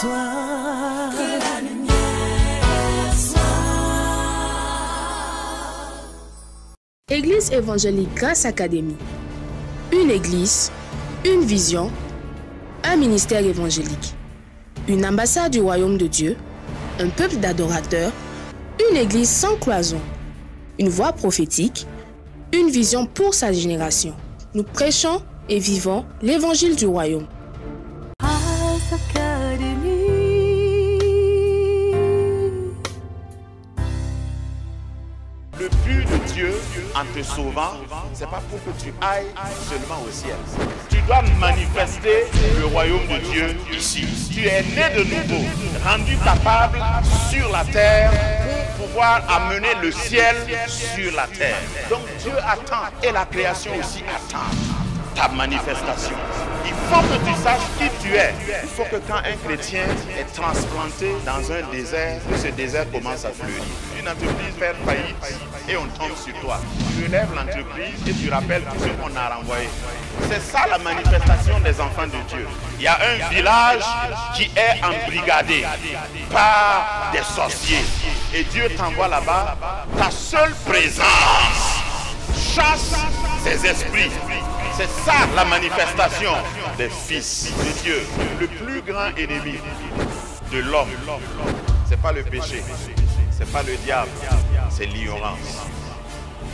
soit. Que la lumière soit. Église évangélique Grâce Académie. Une église, une vision, un ministère évangélique. Une ambassade du royaume de Dieu, un peuple d'adorateurs, une église sans cloison, une voix prophétique, une vision pour sa génération. Nous prêchons et vivons l'évangile du royaume. Grâce Académie. Le but de Dieu en te sauvant, c'est pas pour que tu ailles seulement au ciel. Tu dois manifester le royaume de Dieu ici. Tu es né de nouveau, rendu capable sur la terre pour pouvoir amener le ciel sur la terre. Donc Dieu attend et la création aussi attend ta manifestation. Il faut que tu saches qui tu es. Il faut que quand un chrétien est transplanté dans un désert, que ce désert commence à fleurir. Une entreprise fait faillite et on tombe sur toi. Tu relèves l'entreprise et tu rappelles tout ce qu'on a renvoyé. C'est ça la manifestation des enfants de Dieu. Il y a un village qui est embrigadé par des sorciers. Et Dieu t'envoie là-bas. Ta seule présence chasse ces esprits. C'est ça la manifestation des fils de Dieu. Le plus grand ennemi de l'homme, ce n'est pas le péché, ce n'est pas le diable, c'est l'ignorance.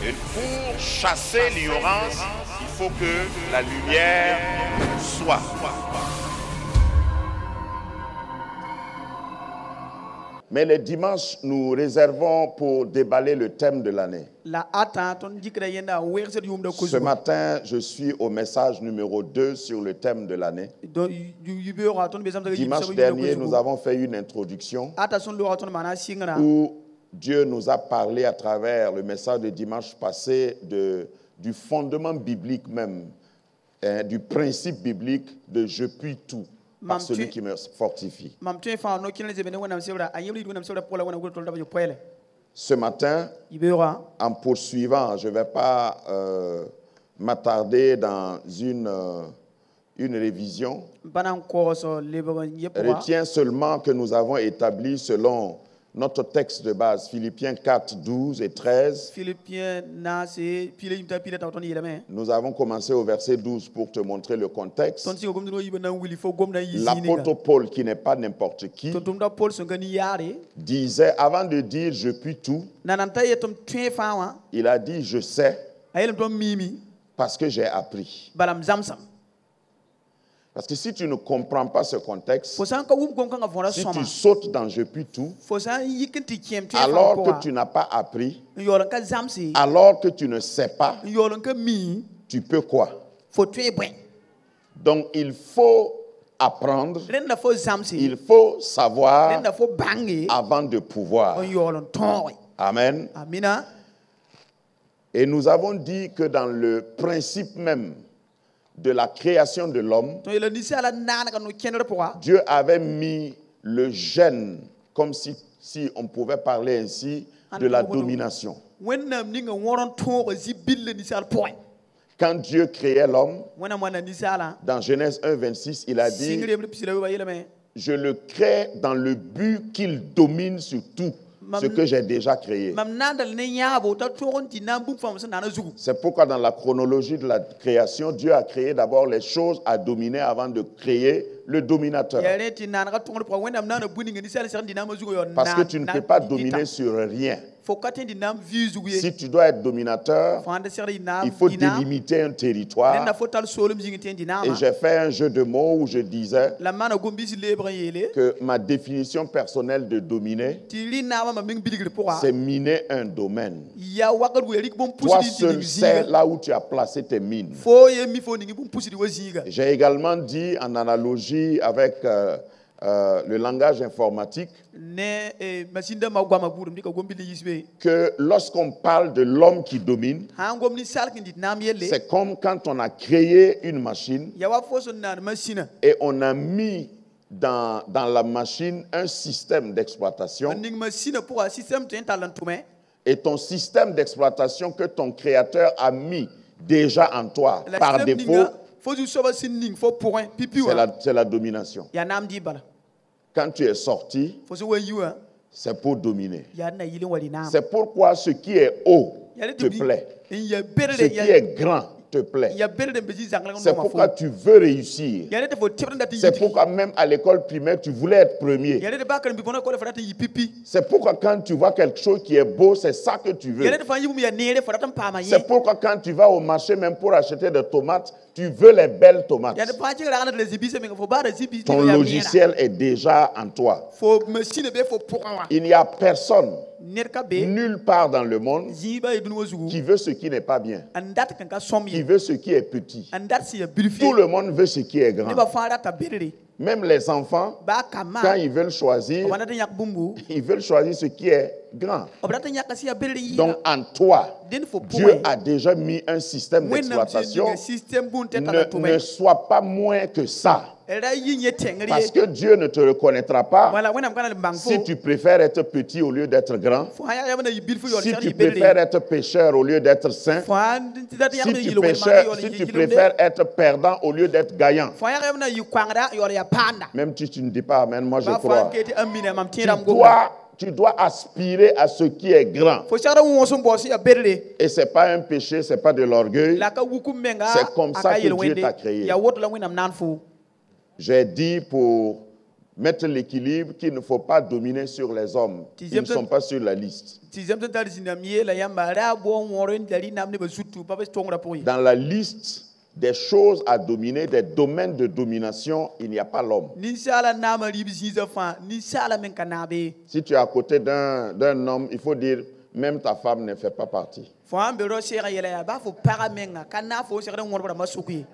Et pour chasser l'ignorance, il faut que la lumière soit. Mais les dimanches, nous réservons pour déballer le thème de l'année. Ce matin, je suis au message numéro 2 sur le thème de l'année. Dimanche dernier, nous avons fait une introduction où Dieu nous a parlé à travers le message de dimanche passé du fondement biblique même, du principe biblique de « je puis tout ». Par celui qui me fortifie. Ce matin, en poursuivant, je ne vais pas m'attarder dans une révision. Retiens seulement que nous avons établi selon notre texte de base, Philippiens 4, 12 et 13. Nous avons commencé au verset 12 pour te montrer le contexte. L'apôtre Paul, qui n'est pas n'importe qui, disait, avant de dire « je puis tout », il a dit « je sais » parce que j'ai appris. Parce que si tu ne comprends pas ce contexte, si tu sautes dans « je puis tout », alors que tu n'as pas appris, alors que tu ne sais pas, tu peux quoi? Donc il faut apprendre, il faut savoir avant de pouvoir. Amen. Et nous avons dit que dans le principe même de la création de l'homme, Dieu avait mis le gène, comme si on pouvait parler ainsi, de la domination. Quand Dieu créait l'homme, dans Genèse 1, 26, il a dit « Je le crée dans le but qu'il domine sur tout ce que j'ai déjà créé. » C'est pourquoi dans la chronologie de la création, Dieu a créé d'abord les choses à dominer avant de créer le dominateur. Parce que tu ne peux pas dominer sur rien. Si tu dois être dominateur, il faut délimiter un territoire. Et j'ai fait un jeu de mots où je disais que ma définition personnelle de dominer, c'est miner un domaine. Toi seul sais là où tu as placé tes mines. J'ai également dit en analogie avec le langage informatique que lorsqu'on parle de l'homme qui domine, c'est comme quand on a créé une machine et on a mis dans la machine un système d'exploitation. Et ton système d'exploitation que ton créateur a mis déjà en toi par défaut, c'est la domination. quand tu es sorti, fo so wen yuwa c'est pour dominer. ya na yilin wali na C'est pourquoi ce qui est haut te plaît. ya Ce berre qui ya est grand te plaît. ya berre de bezi zangla C'est no pourquoi tu veux réussir. ya de fo tibra ndati C'est pourquoi même à l'école primaire, tu voulais être premier. ya de ba kan bi bono ko le fata yi pipi C'est pourquoi quand tu vois quelque chose qui est beau, c'est ça que tu veux. ya de fa yimu ya nere fata pa ma yi C'est pourquoi quand tu vas au marché, même pour acheter des tomates, tu veux les belles tomates. ya de pa ci ra na de zibi se me fo ba de zibi Ton logiciel est déjà en toi. fo machine be fo pourquoi Il n'y a personne, ner ka be nulle part dans le monde, ziba e dunu wozugu qui veut ce qui n'est pas bien, andat kan ka som qui yi veut ce qui est petit. andat si ya bilfi Tout le monde veut ce qui est ne grand. ba fa ra ta berre Même les enfants, ba kama quand ils veulent choisir, wana de yak bumbu ils veulent choisir ce qui est grand. obrata yak si ya berre yi Donc en toi, den fo Dieu a déjà mis un système when nam d'exploitation. system bun teta to Ne sois pas moins que ça. era yi nye tengri Parce que Dieu ne te reconnaîtra pas wala when am kana bang fo si tu préfères être petit au lieu d'être grand. fo haya ya na yi bilfi yo Si le tu préfères être pécheur au lieu d'être saint. fo an tita ya Si na tu, yi lo si tu préfères être perdant au lieu d'être gagnant. fo ya na yi kwangda yo ya panda Même si tu ne dis pas amen, moi je ba fo crois. an keti amina mam Tu tiram go dois aspirer à ce qui est grand. fo chara wo so bo si ya berre Et ce n'est pas un péché, ce n'est pas de l'orgueil. la ka wuku menga C'est comme ça que Dieu t'a créé. ya woto la winam nan fo J'ai dit pour mettre l'équilibre qu'il ne faut pas dominer sur les hommes. Ils ne sont pas sur la liste. ti zem tan tali sinam ye la yamba ra bo woren dali nam ne ba sutu pa ba tongra po yi Dans la liste des choses à dominer, des domaines de domination, il n'y a pas l'homme. ni sala na ma ribi si za fa ni sala men kanabe Si tu es à côté d'un homme, il faut dire, même ta femme ne fait pas partie. fo an be ro sera yela ya ba fo para menga kana fo sera ngor ba masuku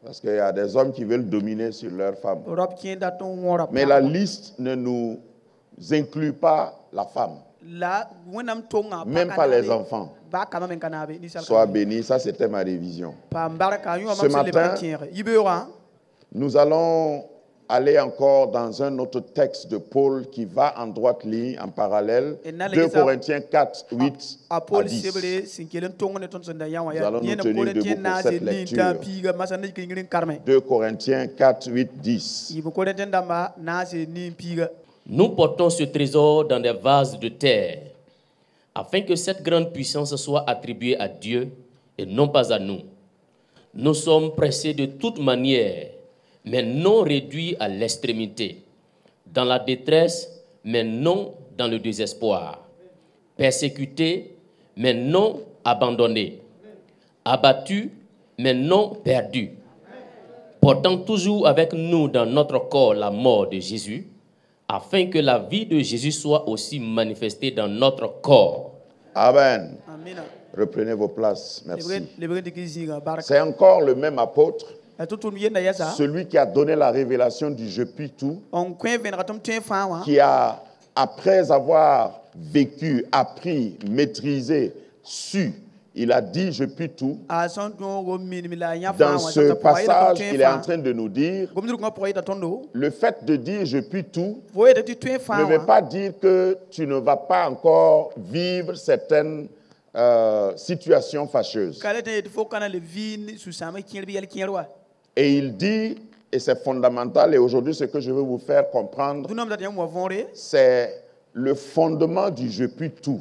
Parce qu'il y a des hommes qui veulent dominer sur leur femme. rob kien da ton wora Mais la liste ne nous inclut pas la femme, la wenam tonga même pas les enfants. ba kama men kanabe ni sala Sois béni, ça c'était ma révision. pa mbaraka yo Ce ma le matin, bantiere yibera Nous allons aller encore dans un autre texte de Paul qui va en droite ligne, en parallèle. Et dans 2 l'église, Corinthiens 4, 8 a à Paul 10. sebre sinkelen tongo ne ton sonda yawa Nous ya allons nous yena tenir Paul debout tien pour na cette se ni lecture. ta piga masana kingirin karme 2 Corinthiens 4, 8, 10. yibo ko den damba na se ni piga Nous portons ce trésor dans des vases de terre, afin que cette grande puissance soit attribuée à Dieu et non pas à nous. Nous sommes pressés de toute manière, mais non réduits à l'extrémité, dans la détresse, mais non dans le désespoir, persécutés, mais non abandonnés, abattus, mais non perdus, portant toujours avec nous dans notre corps la mort de Jésus, afin que la vie de Jésus soit aussi manifestée dans notre corps. Amen. amina Reprenez vos places. Merci. le begen de kizinga baraka C'est encore le même apôtre, tutun yenda yasa celui qui a donné la révélation du Je puis tout, on kwen ven ratom tien fa wa qui a, après avoir vécu, appris, maîtrisé, su, il a dit Je puis tout. a son don go min mi la nya fa Dans wa ce passage, il est en train de nous dire, gomdir ko po ita tondo le fait de dire Je puis tout voye de tien fa ne veut wa pas dire que tu ne vas pas encore vivre certaines situations fâcheuses. kale te fo kana le vin su sama kien bi yel kien wa Et il dit, et c'est fondamental, et aujourd'hui ce que je veux vous faire comprendre, dunam da mo vonre c'est le fondement du Je puis tout.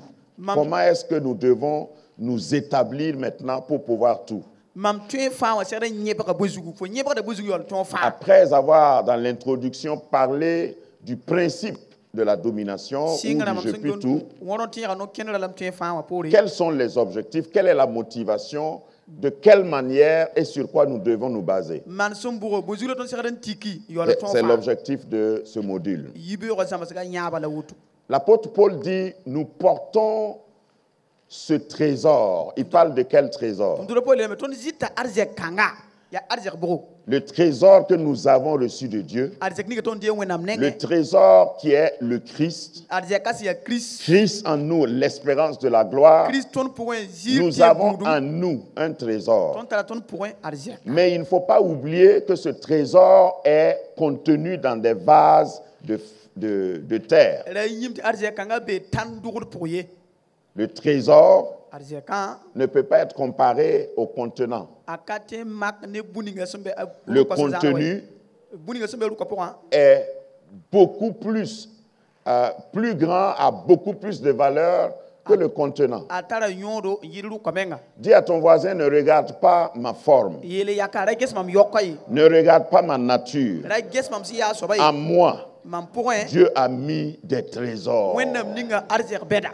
Comment est-ce que nous devons nous établir maintenant pour pouvoir tout? mam tien fa wa sere nyeba ka bozugu fo nyeba da bozugu yol ton fa Après avoir, dans l'introduction, parlé du principe de la domination ou singa na du mam Je puis tout, wono tien no ken la lam tien fa wa pore quels sont les objectifs, quelle est la motivation, de quelle manière et sur quoi nous devons nous baser. man somburo bozugu ton sere den tiki yol ton C'est fa l'objectif de ce module. yibe ko sama saka nyaba la wutu L'apôtre Paul dit, nous portons ce trésor. Il parle de quel trésor? nduro pole me ton zita arze kanga ya arze bro Le trésor que nous avons reçu de Dieu. arze ni ton die wenam Le nenge trésor qui est le Christ. arze kasi ya Christ Christ en nous, l'espérance de la gloire. Christ ton point zir Nous avons en nous un trésor. ton tala ton point arze Mais il ne faut pas oublier que ce trésor est contenu dans des vases de terre. la yimti arze kanga be tan dugur poye Le trésor arze kan ne peut pas être comparé au contenant. akate mak ne buninga sombe Le contenu buninga sombe lu ko point est beaucoup plus, plus grand, a beaucoup plus de valeur que le contenant. atara nyodo yiru kamenga Dis à ton voisin, ne regarde pas ma forme, yele yakara ges mam yokai ne regarde pas ma nature. ra ges mam si ya sobai À moi, mam point Dieu a mis des trésors. wennam ninga arzer beda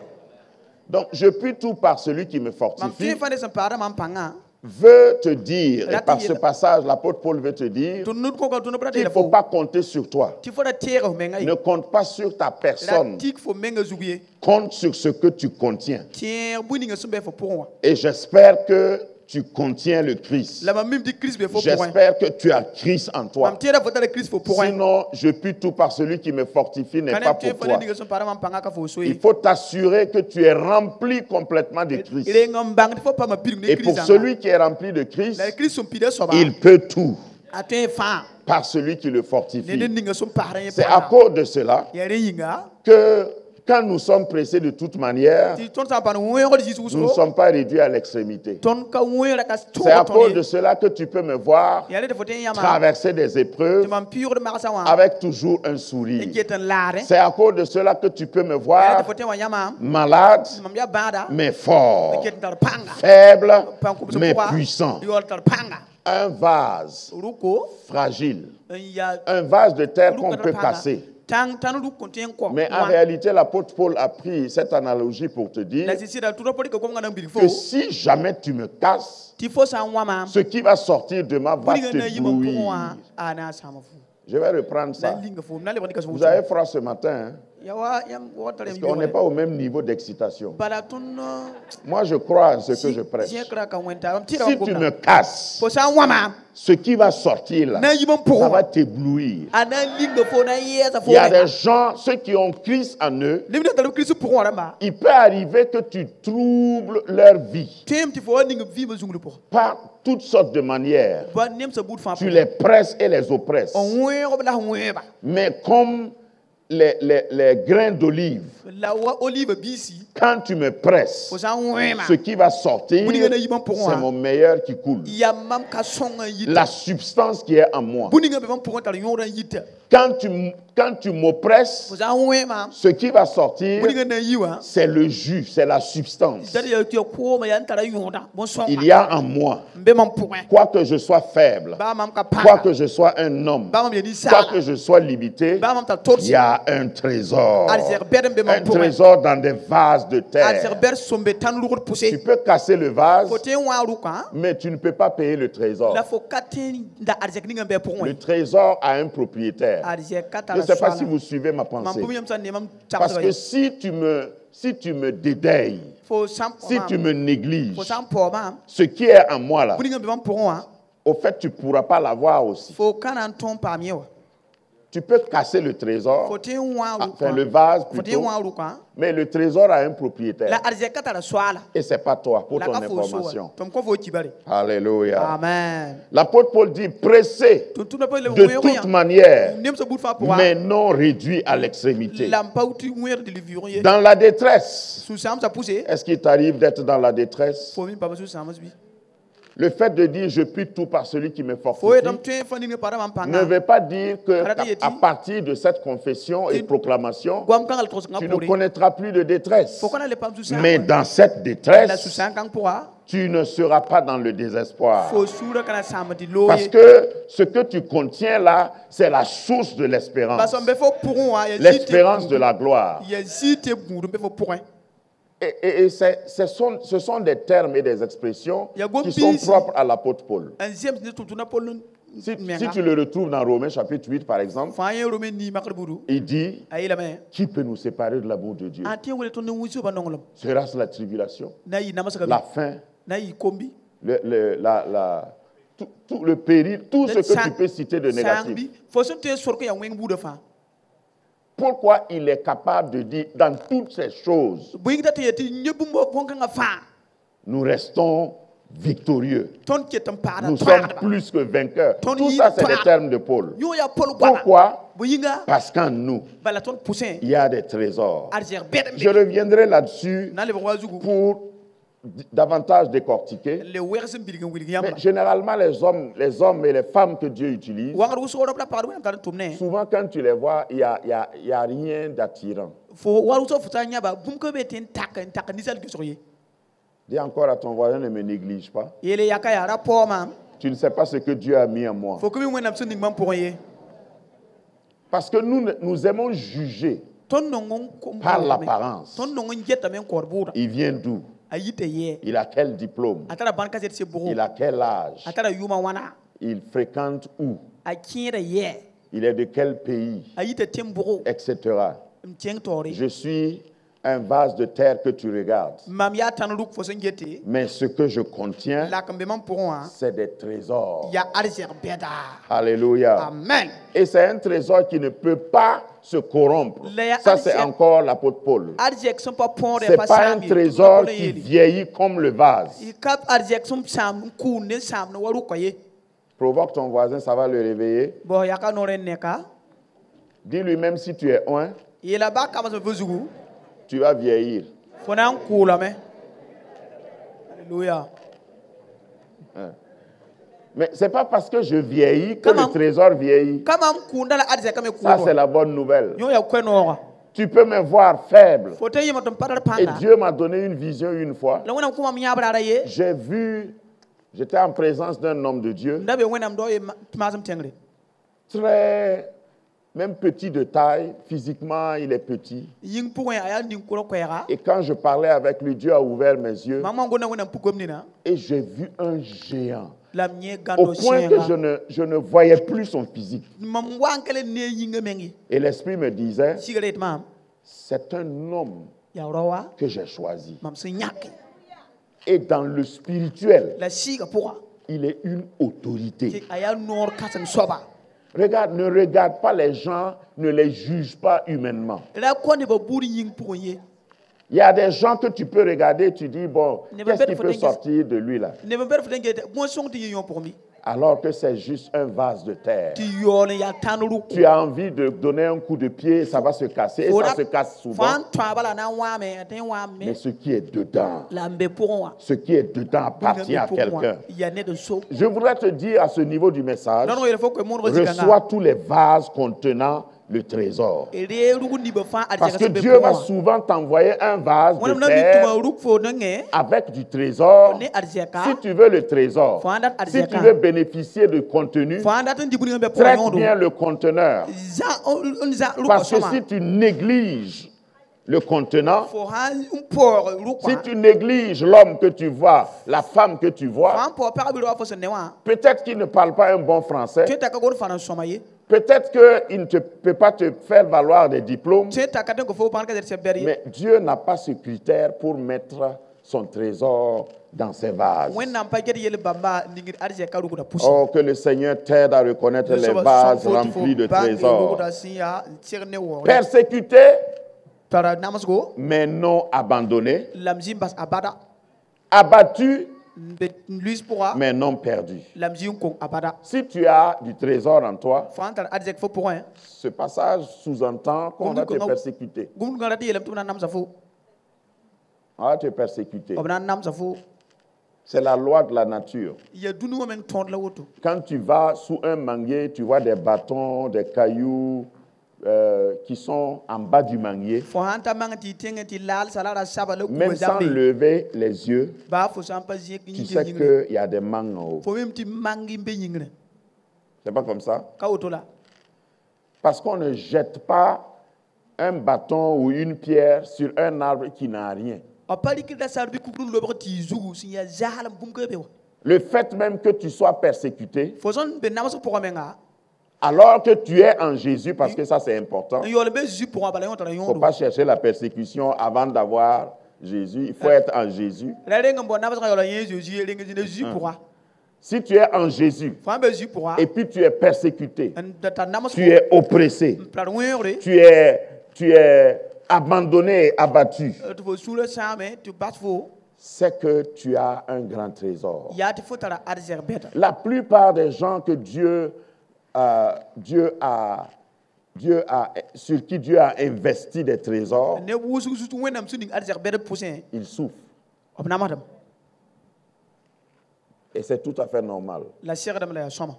Donc, je puis tout par celui qui me mam fortifie. fi fane sam para mam panga Veut te dire, et par ce passage, l'apôtre Paul veut te dire, tunut ko ko tunu brada il ne le faut fo pas compter sur toi. ti fora tera menga Ne compte pas sur ta la personne. tik fo menga zubiye Compte sur ce que tu contiens. tier buninga sumbe fo pour Et j'espère que tu contiens le Christ. la mam mim di Christ be fo pour J'espère que tu as Christ en toi. mam tera fo tala Christ fo pour Sinon, je puis tout par celui qui me fortifie n'est pas kanem pour tie toi. fane ninga sum para mam panga ka fo Il soyi faut t'assurer que tu es rempli complètement de Christ. ile ngam bang fo pa ma pirung ne Et pour Christ celui qui est rempli de Christ, la Christ sum pide soba il peut tout atwe fa par celui qui le ne fortifie. ninga sum para C'est à cause de cela yare yinga que quand nous sommes pressés de toute manière, ti ton sa pan wo ko di nous ne suso sommes pas réduits à l'extrémité. ton ka wo ra ka to C'est à cause de cela que tu peux me voir yare de foten yama traverser des ti épreuves mam pure de marsa wa avec toujours un e sourire. getan lare C'est à cause de cela que tu peux me yare de voir foten wa yama malade, mam ya bada mais fort, getan tar panga faible, panko mais puissant. yo tar panga Un vase ruko fragile, ya un vase de terre qu'on peut casser. tang tanu du kontien ko Mais en réalité, l'apôtre Paul a pris cette analogie pour te dire la sisira tu pori ko ngana mbiri fo que si jamais tu me casses, ti fo sa wa ma ce qui va sortir de ma va buri na yima ko t'éblouir. wa ana sama fu Je vais reprendre la ça. linga fo na le bani ka so Vous avez froid ce matin, hein? ya wa yam water Parce qu'on n'est pas au même niveau d'excitation. bala tun Moi, je crois en ce que je prêche. si kra ka wenta am tira Si ko tu na me casses, fo sa wa ma ce qui va sortir là, na yima po ça va t'éblouir. ana linga fo na yesa fo Il y a des gens, ceux qui ont Christ en eux, limna talu Christ pour wa ba il peut arriver que tu troubles leur vie tem ti fo ninga vi ma zunglu po par toutes sortes de manières. ba nem sa bout fa Tu les presses et les oppresses. on we ko la we ba Mais comme les grains d'olive, la wa olive bisi quand tu me presses, fo sa we ma ce qui va sortir, Buni gana yiman pour moi. c'est mon meilleur qui coule. ya mam ka songa yita La substance qui est en moi. buninga be mam pour tar yora yita Quand tu m'oppresses, fo sa we ma ce qui va sortir, buninga na yiwa c'est le jus, c'est la substance. dali ya ti ko ma yan tara yora bon songa Il y a en moi, be mam pour quoique je sois faible, ba mam ka pa quoique je sois un homme, ba mam yedi sa quoique je sois limité, ba mam ta il torsi y a un trésor. alzer bedem be Un mam pour trésor dans des vases de alzer terre. ber sombe tan lu Tu pousser peux casser le vase, fo te wa ru ka mais tu ne peux pas payer le trésor. la fo katen da alzer ninga be pour Le trésor a un propriétaire. alzer kata Je la ne sais pas swala. si vous suivez ma mam pensée. bu yam sa ne mam Parce que chapsa si tu me dédailles, fo sam si tu me négliges, fo sam po ma ce qui est en moi là, buninga be mam pour wa au fait, tu ne pourras pas l'avoir aussi. fo kana ton pa miewa Tu peux casser le trésor, fo te wa ru enfin le vase fo te plutôt, wa ru ka mais le trésor a un propriétaire. la alzer kata la swala Et ce n'est pas toi, pour la ton ka fo so information. tom ko fo kibare Alléluia. amen L'apôtre Paul dit, pressé to tuna pa le de toute manière, nem sa bout fa pour mais non réduit à l'extrémité. la pauti wer de livrer Dans la détresse, sous sam sa pousser est-ce qu'il t'arrive d'être dans la détresse? fo mi pa sous sam bi Le fait de dire je puis tout par celui qui me fo fortifie etam te fa ni para mam ne panga veut pas dire que Arrêtez, Yeti. à partir de cette confession et proclamation, gwam kan al tos tu ne ngapore connaîtras plus de détresse. fo kana le pam sous sam Mais dans cette la sous détresse, sam kan pour tu ne seras pas dans le désespoir. fo sura kana sam di Parce loye que ce que tu contiens là, c'est la source de ba l'espérance. so be fo pour wa ya L'espérance de la gloire. ya zite buru be fo pour Et ce sont des termes et des expressions Il y a beaucoup qui sont plus. propres à l'apôtre Paul. un ziem ne to tuna pol Si tu le retrouves dans Romains chapitre 8, par exemple, fa ye romen ni makar buru il dit, ay la me qui peut nous séparer de l'amour de Dieu? ante wole to ne wusu ba nongolom Sera-ce la tribulation, na yi namasa la ka faim, na yi kombi tout le péril, tout ce que tu peux citer de négatif? sambi fo so te sor ko ya weng bu de fa Pourquoi il est capable de dire, dans toutes ces choses, bu ngi date yeti nyebu mo bon kan fa nous restons victorieux, ton ke tam para nous sommes plus que vainqueurs? Tout ça, c'est des termes de Paul. yo ya pol gwa Pourquoi? bu yinga Parce qu'en nous, bala ton poussin il y a des trésors. arzer bedem Je reviendrai là-dessus na le wazugu pour davantage décortiqué. le wɛrs n bilg n wilg Mais yãmba généralement, les hommes et les femmes que Dieu utilise, wãgd wʋsgd b la pagd wẽnnaam tar n tʋm ne souvent quand tu les vois, il y a rien d'attirant. fo war wʋsg fo sã n yãba bũmb ka be tɩ n tak ninsal gesg ye Dis encore à ton voisin, ne me néglige pas. yeele yaka yaa ra paoog maam Tu ne sais pas ce que Dieu a mis en moi. fo ka mi wẽnnaam sẽn ning mam pʋgẽ ye Parce que nous aimons juger tõnd nong n par l'apparence. tõnd nong n getame n kõor bʋʋda Il vient d'où? a yita yɛ Il a quel diplôme? a tara bãn ka zed se bʋgo Il a quel âge? a tara yʋma wãna Il fréquente où? a kẽeda yɛ Il est de quel pays? a yita tẽm bʋgo Etc. n kẽng taoore Je suis un vase de terre que tu regardes. mam yaa tãn rʋk fo sẽn gete Mais ce que je contiens, la n be mam pʋgẽ wã c'est des trésors. yaa arzɛg bɛda Alléluia. amen Et c'est un trésor qui ne peut pas se corrompre. Les Ça, c'est anciens- encore l'apôtre Paul. arzɛg sẽn pa põore C'est pa pas un saam ye trésor Paul qui yeele. vieillit comme le vase. y ka arzɛg sẽn saam n kuun ne saam ne wa rʋka ye Provoque ton voisin, ça va le réveiller. bɔ yaa ka noor n neka Dis-lui, même si tu es oint, yeela ba kama sẽn fo zugu tu vas vieillir. fo na n kuulame alleluya Mais c'est pas parce que je vieillis que Comment? le trésor vieillit. kama n kuunda la arzɛg me Ça, c'est kuuba la bonne nouvelle. yõ ya koɛ nooga Tu peux me voir faible. fo tɩ yɩm tɩ n padr Et pãnga Dieu m'a donné une vision une fois. la wẽnnaam kʋmam yãab raara ye J'ai vu, j'étais en présence d'un homme de Dieu, n da be wẽnnaam dao ye tɩ maasem tẽngre très, même petit de taille, physiquement il est petit. yĩng pʋgẽ a yaa ning-kʋrã koɛɛga Et quand je parlais avec lui, Dieu a ouvert mes yeux mam mam gona wẽnnaam pukam nina et j'ai vu un géant. la m yẽ Au gãndo point que sẽnga je ne voyais plus son physique. mam wa n kele ne yĩnga meng ye Et l'Esprit me disait, sigra yetɩ maam c'est un homme yaa ra wa que j'ai choisi. mam sẽn yãke Et dans le spirituel, la siga pʋga il est une autorité. tɩ a yaa noor kãseng soaba Regarde, ne regarde pas les gens, ne les juge pas humainement. ra kõ nebã buud yĩng pʋgẽ ye Il y a des gens que tu peux regarder, tu dis, bon, Ne va qu'est-ce qui pas peut faire sortir de lui là? neb n bɛd fo tẽn gete bõe sõng tɩ yẽ yõ pʋgẽ mi Alors que c'est juste un vase de terre. tɩ yaool n yaa tãn rʋk Tu as envie de donner un coup de pied, ça va se casser, et ça se casse fo souvent. n tõaba la na n wãame a tẽ n wãam me Mais ce qui est dedans, la n be pʋgẽ wã ce qui est dedans appartient à quelqu'un. yaa ned n so Je voudrais te dire à ce niveau du message, non yel fo koe mõodg zikãnga reçois tous les vases contenant le trésor. ree rʋg nibã fãa Parce arzɛga que sẽn be Dieu va pʋgẽ wã souvent t'envoyer un vase wẽnnaam de na mi terre tʋma rʋk fo nengẽ avec du trésor. ne arzɛka Si tu veux le trésor, Faut en date à si Zeka. tu veux bénéficier du contenu, fo n dat n dib ning n be pʋgẽ traite yõodo bien le conteneur. n za rʋka Parce que sõma si tu négliges le contenant, fo sã n paoog si rʋkã tu négliges l'homme que tu vois, la femme que tu fo vois, n paoog pag bɩ wa fo sẽn ne wã peut-être qu'il ne parle pas un bon français, tõe t'a ka god fãna n sõma ye peut-être qu'il ne peut pas te faire valoir des diplômes, tõe t'a ka tẽ ko fo pãgd ka zed sɛb bɛd ye mais Dieu n'a pas ce critère pour mettre son trésor dans ses vases. wẽnnaam pa get yel bãmba ningd arzɛka rʋgda pʋsẽ Oh, que le Seigneur t'aide à reconnaître les vases remplis de trésors. rʋgda sẽn yaa n tɩg ne waoogrẽ Persécuté, tara namsgo mais non abandonné. la m zĩ n bas a bada Abattu, n be n luis pʋga mais non perdu. la m zĩ n kong a bada Si tu as du trésor en toi, fo n tar arzɛk fo pʋgẽ ce passage sous-entend qu'on va te persécuter. gũmdgã ra tɩ yeelame tɩ b na n namsa fo On va te persécuter. b na n namsa fo C'est la loi de la nature. ya dũni wã meng tõod la woto Quand tu vas sous un manguier, tu vois des bâtons, des cailloux qui sont en bas du manguier. fo sã n ta mang tɩ y tẽngẽ tɩ laal sala ra saba la Même kuba sans zambe lever les yeux, baa fo sã n pa zẽk tu sais yĩngre qu'il y a des mangues en haut. fo mem tɩ mang n be yĩngrẽ C'est pas comme ça? ka woto la Parce qu'on ne jette pas un bâton ou une pierre sur un arbre qui n'a rien. a pa rɩkd da sar bɩ kugr n lobg tɩ y zugu sẽn yaa zaalem bũmb ka be wa Le fait même que tu sois persécuté, fo sẽn be namsg pʋgã menga alors que tu es en Jésus, parce que ça c'est important, n il yaool be zu pʋgã bala yõ tara ne faut yõodo pas chercher la persécution avant d'avoir Jésus. Il faut être en Jésus. ra reng n bao namsgã yaool a yẽ zeezi ye reng zĩna zu pʋga Si tu es en Jésus fo n be zu pʋga et puis tu es persécuté, n da tar namsg tu es oppressé, n tar wẽogre tu es abandonné et abattu, tɩ fo sũurã sãame tɩ bas fo c'est que tu as un grand trésor. yaa tɩ fo tara arzɛg bɛda La plupart des gens que sur qui Dieu a investi des trésors, ne wʋsg zut wẽnnaam sẽn ning arzɛg bɛd pʋsẽ ils souffrent. b namasdame Et c'est tout à fait normal. La sera de la chambre.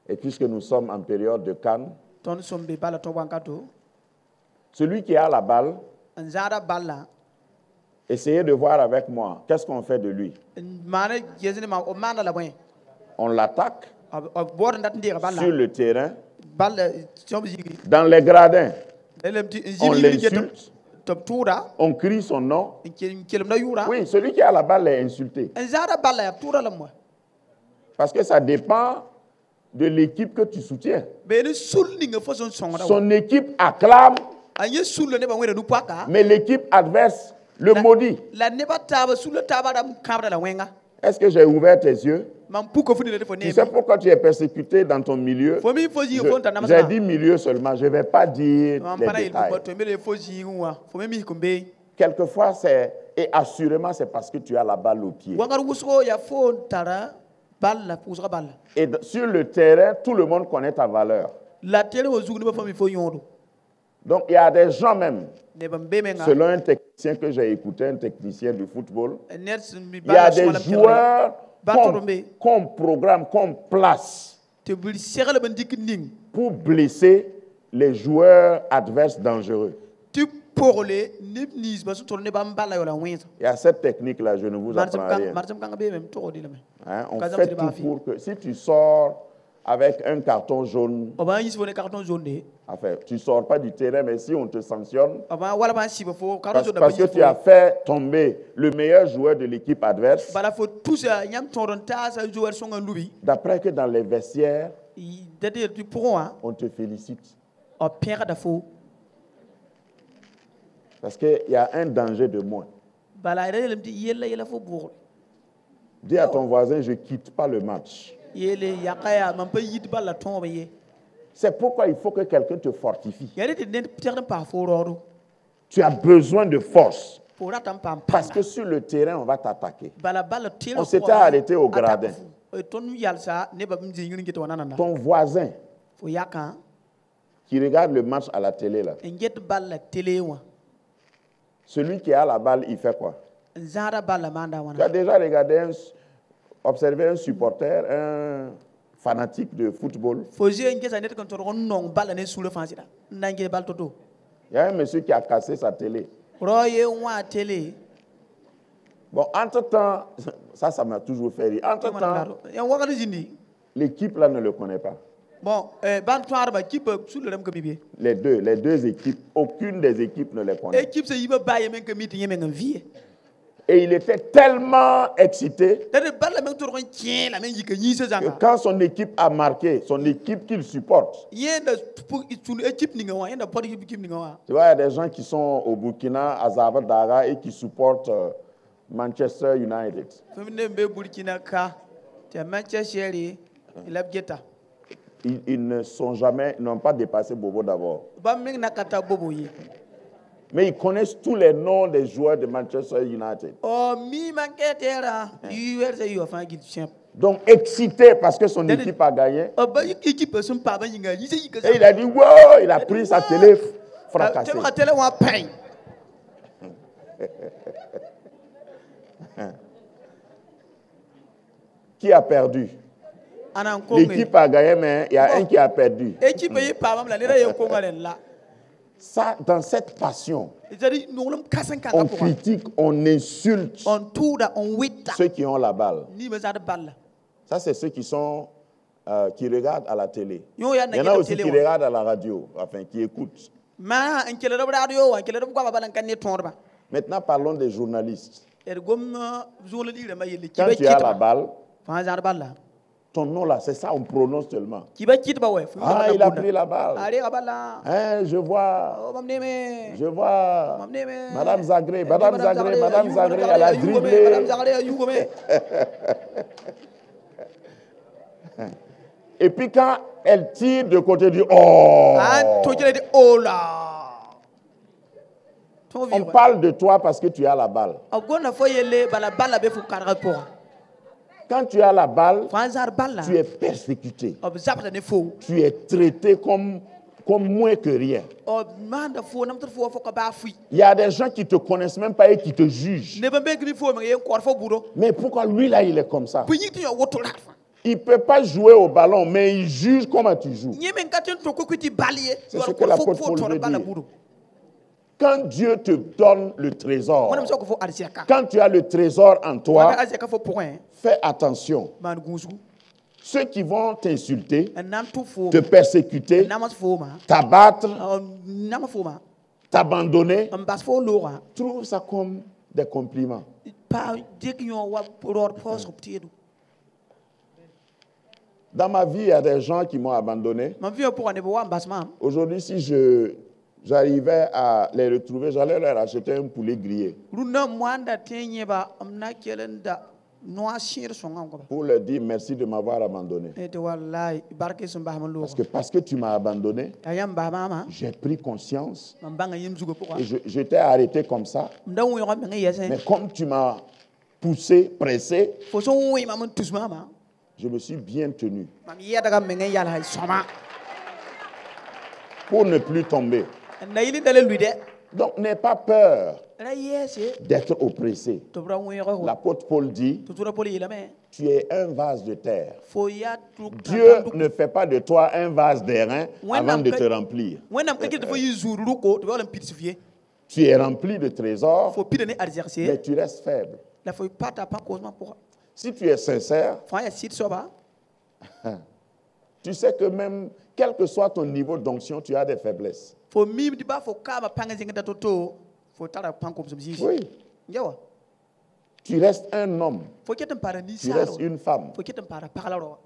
Et puisque nous sommes en période de Cannes, Ton sombe bala to wankato. celui qui a la balle, Nzara bala. essayez de voir avec moi, qu'est-ce qu'on fait de lui? Mane yezini ma o mana la boy. On l'attaque Bord ndat ndira bala. sur le terrain, Bala sombe jigi. dans les gradins, Elem ti on jigi l'insulte, top toura. on crie son nom. Kelem na yura. Oui, celui qui a la balle est insulté. Nzara bala ya toura la moi. Parce que ça dépend de l'équipe que tu soutiens. Beni sul ninga fo son songra. Son équipe acclame, Anye sul ne ba wera du paka. mais l'équipe adverse le maudit. La neba taba sul taba da kabra la wenga. Est-ce que j'ai ouvert tes yeux? Man puko funi le fo Tu ne. sais pourquoi tu es persécuté dans ton milieu? Fo mi fo ji fo ntana J'ai masana. dit milieu seulement, je ne vais pas dire Man les pana il détails. bo to mele fo ji wa. Fo mi kumbe. Quelquefois, et assurément, c'est parce que tu as la balle au pied. Wangar wusko ya fo tara balla pusra balla. Et sur le terrain, tout le monde connaît ta valeur. La tele wo zugu ne ba fo mi fo yondo. Donc, il y a des gens même, Ne ba mbemenga. selon un technicien que j'ai écouté, un technicien du football, Nets mi il y a balla des joueurs Batorombe. qu'on programme, qu'on place te bul segale ban dik ning. pour blesser les joueurs adverses dangereux. Tu porle nib nis ba su tourne ba mbala yo la wenza. Il y a cette technique-là, je ne vous apprends rien. Marsam kanga be même to di la me. Hein, on Kazam fait tiri tout ba fi. pour que si tu sors avec un carton jaune, Oba yis fo carton jaune de. enfin, tu ne sors pas du terrain, mais si on te sanctionne, Oba wala ba si fo carton jaune parce que tu as fait tomber le meilleur joueur de l'équipe adverse, bala fo tous nyam toron ta sa joueur son en lubi. d'après que dans les vestiaires, Dede tu pourront hein. on te félicite. O père da fo. Parce qu'il y a un danger de moins. Bala ire lem ti yella fo bour. Dis à ton voisin, je ne quitte pas le match. Yele yakaya man pa yit bala ton ba ye. C'est pourquoi il faut que quelqu'un te fortifie. Yele te den terre pa fo roro. Tu as besoin de force. Pour atam pam. Parce que sur le terrain, on va t'attaquer. Bala tele. On s'était arrêté au gradin. Ton yalsa ne ba mji ngi to wanana. Ton voisin Fo yaka qui regarde le match à la télé, là, nget bala tele wa. celui qui a la balle, il fait quoi? Zara bala manda Tu as wana. déjà regardé, observé un supporter, un fanatique de football. Fo je nge sa net kon to non bala ne sule fansida. Nange bal toto. Il y a un monsieur qui a cassé sa télé. Roye wa tele. Bon, entre-temps, ça m'a toujours fait rire. Entre-temps, Ya wakati jindi. l'équipe là ne le connaît pas. Bon, ban toar ba kipe sous le rem ko bibie. Les deux équipes, aucune des équipes ne les connaît. Équipe se yiba baye men ko miti yemen en vie. Et il était tellement excité Dade bala men to ron tien la men yika yi se que zanga. quand son équipe a marqué, son équipe qu'il supporte, Yenda pour une équipe ninga wa, yenda pour équipe ninga wa. tu vois, il y a des gens qui sont au Burkina, à Zabadara et qui supportent Manchester United. Femine be Burkina ka. Te Manchester il a geta. Ils n'ont pas dépassé Bobo d'abord. Ba men nakata bobo yi. Mais ils connaissent tous les noms des joueurs de Manchester United. Oh mi manketera. URC you fa git champ. Donc excité parce que son équipe a gagné. Oh ba équipe son pa ba yinga yi se yika. Et il a dit, wow, il a pris sa télé fracassée. Te tele wa pain. Qui a perdu? Anan ko L'équipe a gagné, mais il y a un qui a perdu. équipe yi pa mam la ne ye ko ngalen la. Ça, dans cette passion, C'est-à-dire nous l'om kasan kan on ko. critique, on insulte On tourda on wita. ceux qui ont la balle. Ni me za de balle. Ça, c'est ceux qui regardent à la télé. Yo ya Il na y en a geta aussi qui tele. regardent à la radio, enfin, qui écoutent. Ma en kele do radio en kele do ko balan kan ne torba. Maintenant, parlons des journalistes. Er gom journal dire ma yele Quand tu as la balle, Fa za de balle. ton nom là, c'est ça, on prononce seulement. Ki ba kit ba we. Ah, il a pris la balle. Allez ka balle. Hein, je vois, Oh mam neme. je vois. Mam neme. Madame Zagré, elle a dribblé. Madame Zagré you go me. Et puis quand elle tire de côté du oh, Ah to jele de oh là. To on parle de toi parce que tu as la balle. Agona fo yele bala balle be fu karga pour. Quand tu as la balle, Fa za balle. tu es persécuté. Ob zapta ne fo. Tu es traité comme comme moins que rien. o manda fo nam tar fo ka ba fui Il y a des gens qui ne te connaissent même pas et qui te jugent. ne ba be gni fo me yen kor fo buro Mais pourquoi lui là, il est comme ça? bu yiti yo woto la Il ne peut pas jouer au ballon, mais il juge comment tu joues. ni men katen to ko kuti balier C'est ce que l'apôtre Paul veut dire. Quand Dieu te donne le trésor, wona mso ko fo arsiaka quand tu as le trésor en wona toi, arsiaka fo point fais attention. man gusu Ceux qui vont t'insulter, nam tu fo te persécuter, nam fo ma t'abattre, nam fo ma t'abandonner, bas fo lora trouve ça comme des compliments. pa dik yo wa ror pos ko tiedu Dans ma vie, il y a des gens qui m'ont abandonné. man vi pour ne bo wa basma Aujourd'hui, si j'arrivais à les retrouver, j'allais leur acheter un poulet grillé runa mwanda tenye ba amna kelenda no ashir songa ko pour leur dire merci de m'avoir abandonné. et wallahi barke sun ba man lo Parce que tu m'as abandonné, ayam ba mama j'ai pris conscience man banga yim zugo pourquoi et je t'ai arrêté comme ça. ndaw yo ngam ngi yesen Mais comme tu m'as poussé, pressé, fo so wi mam tus mama je me suis bien tenu mam yeda gam ngi yalla hay soma pour ne plus tomber. na yili dale lui de Donc n'aie pas peur ra yese d'être oppressé. to bra wi ko L'apôtre Paul dit, to tura poli la me tu es un vase de terre. fo ya tu Dieu ne fait pas de toi un vase d'airain avant de te remplir. wenam kake fo yuzuru ko to wala pitifier Tu es rempli de trésors, fo pidene mais exercer tu restes faible. la fo pata pas causement pour Si tu es sincère, fo ya sit soba tu sais que même, quel que soit ton niveau d'onction, tu as des faiblesses. fo mim di ba fo kama panga zinga to fo tara panko bzumzi Oui. yawa Tu restes un homme, fo ketem para ni tu restes saro une femme, fo ketem para parlaro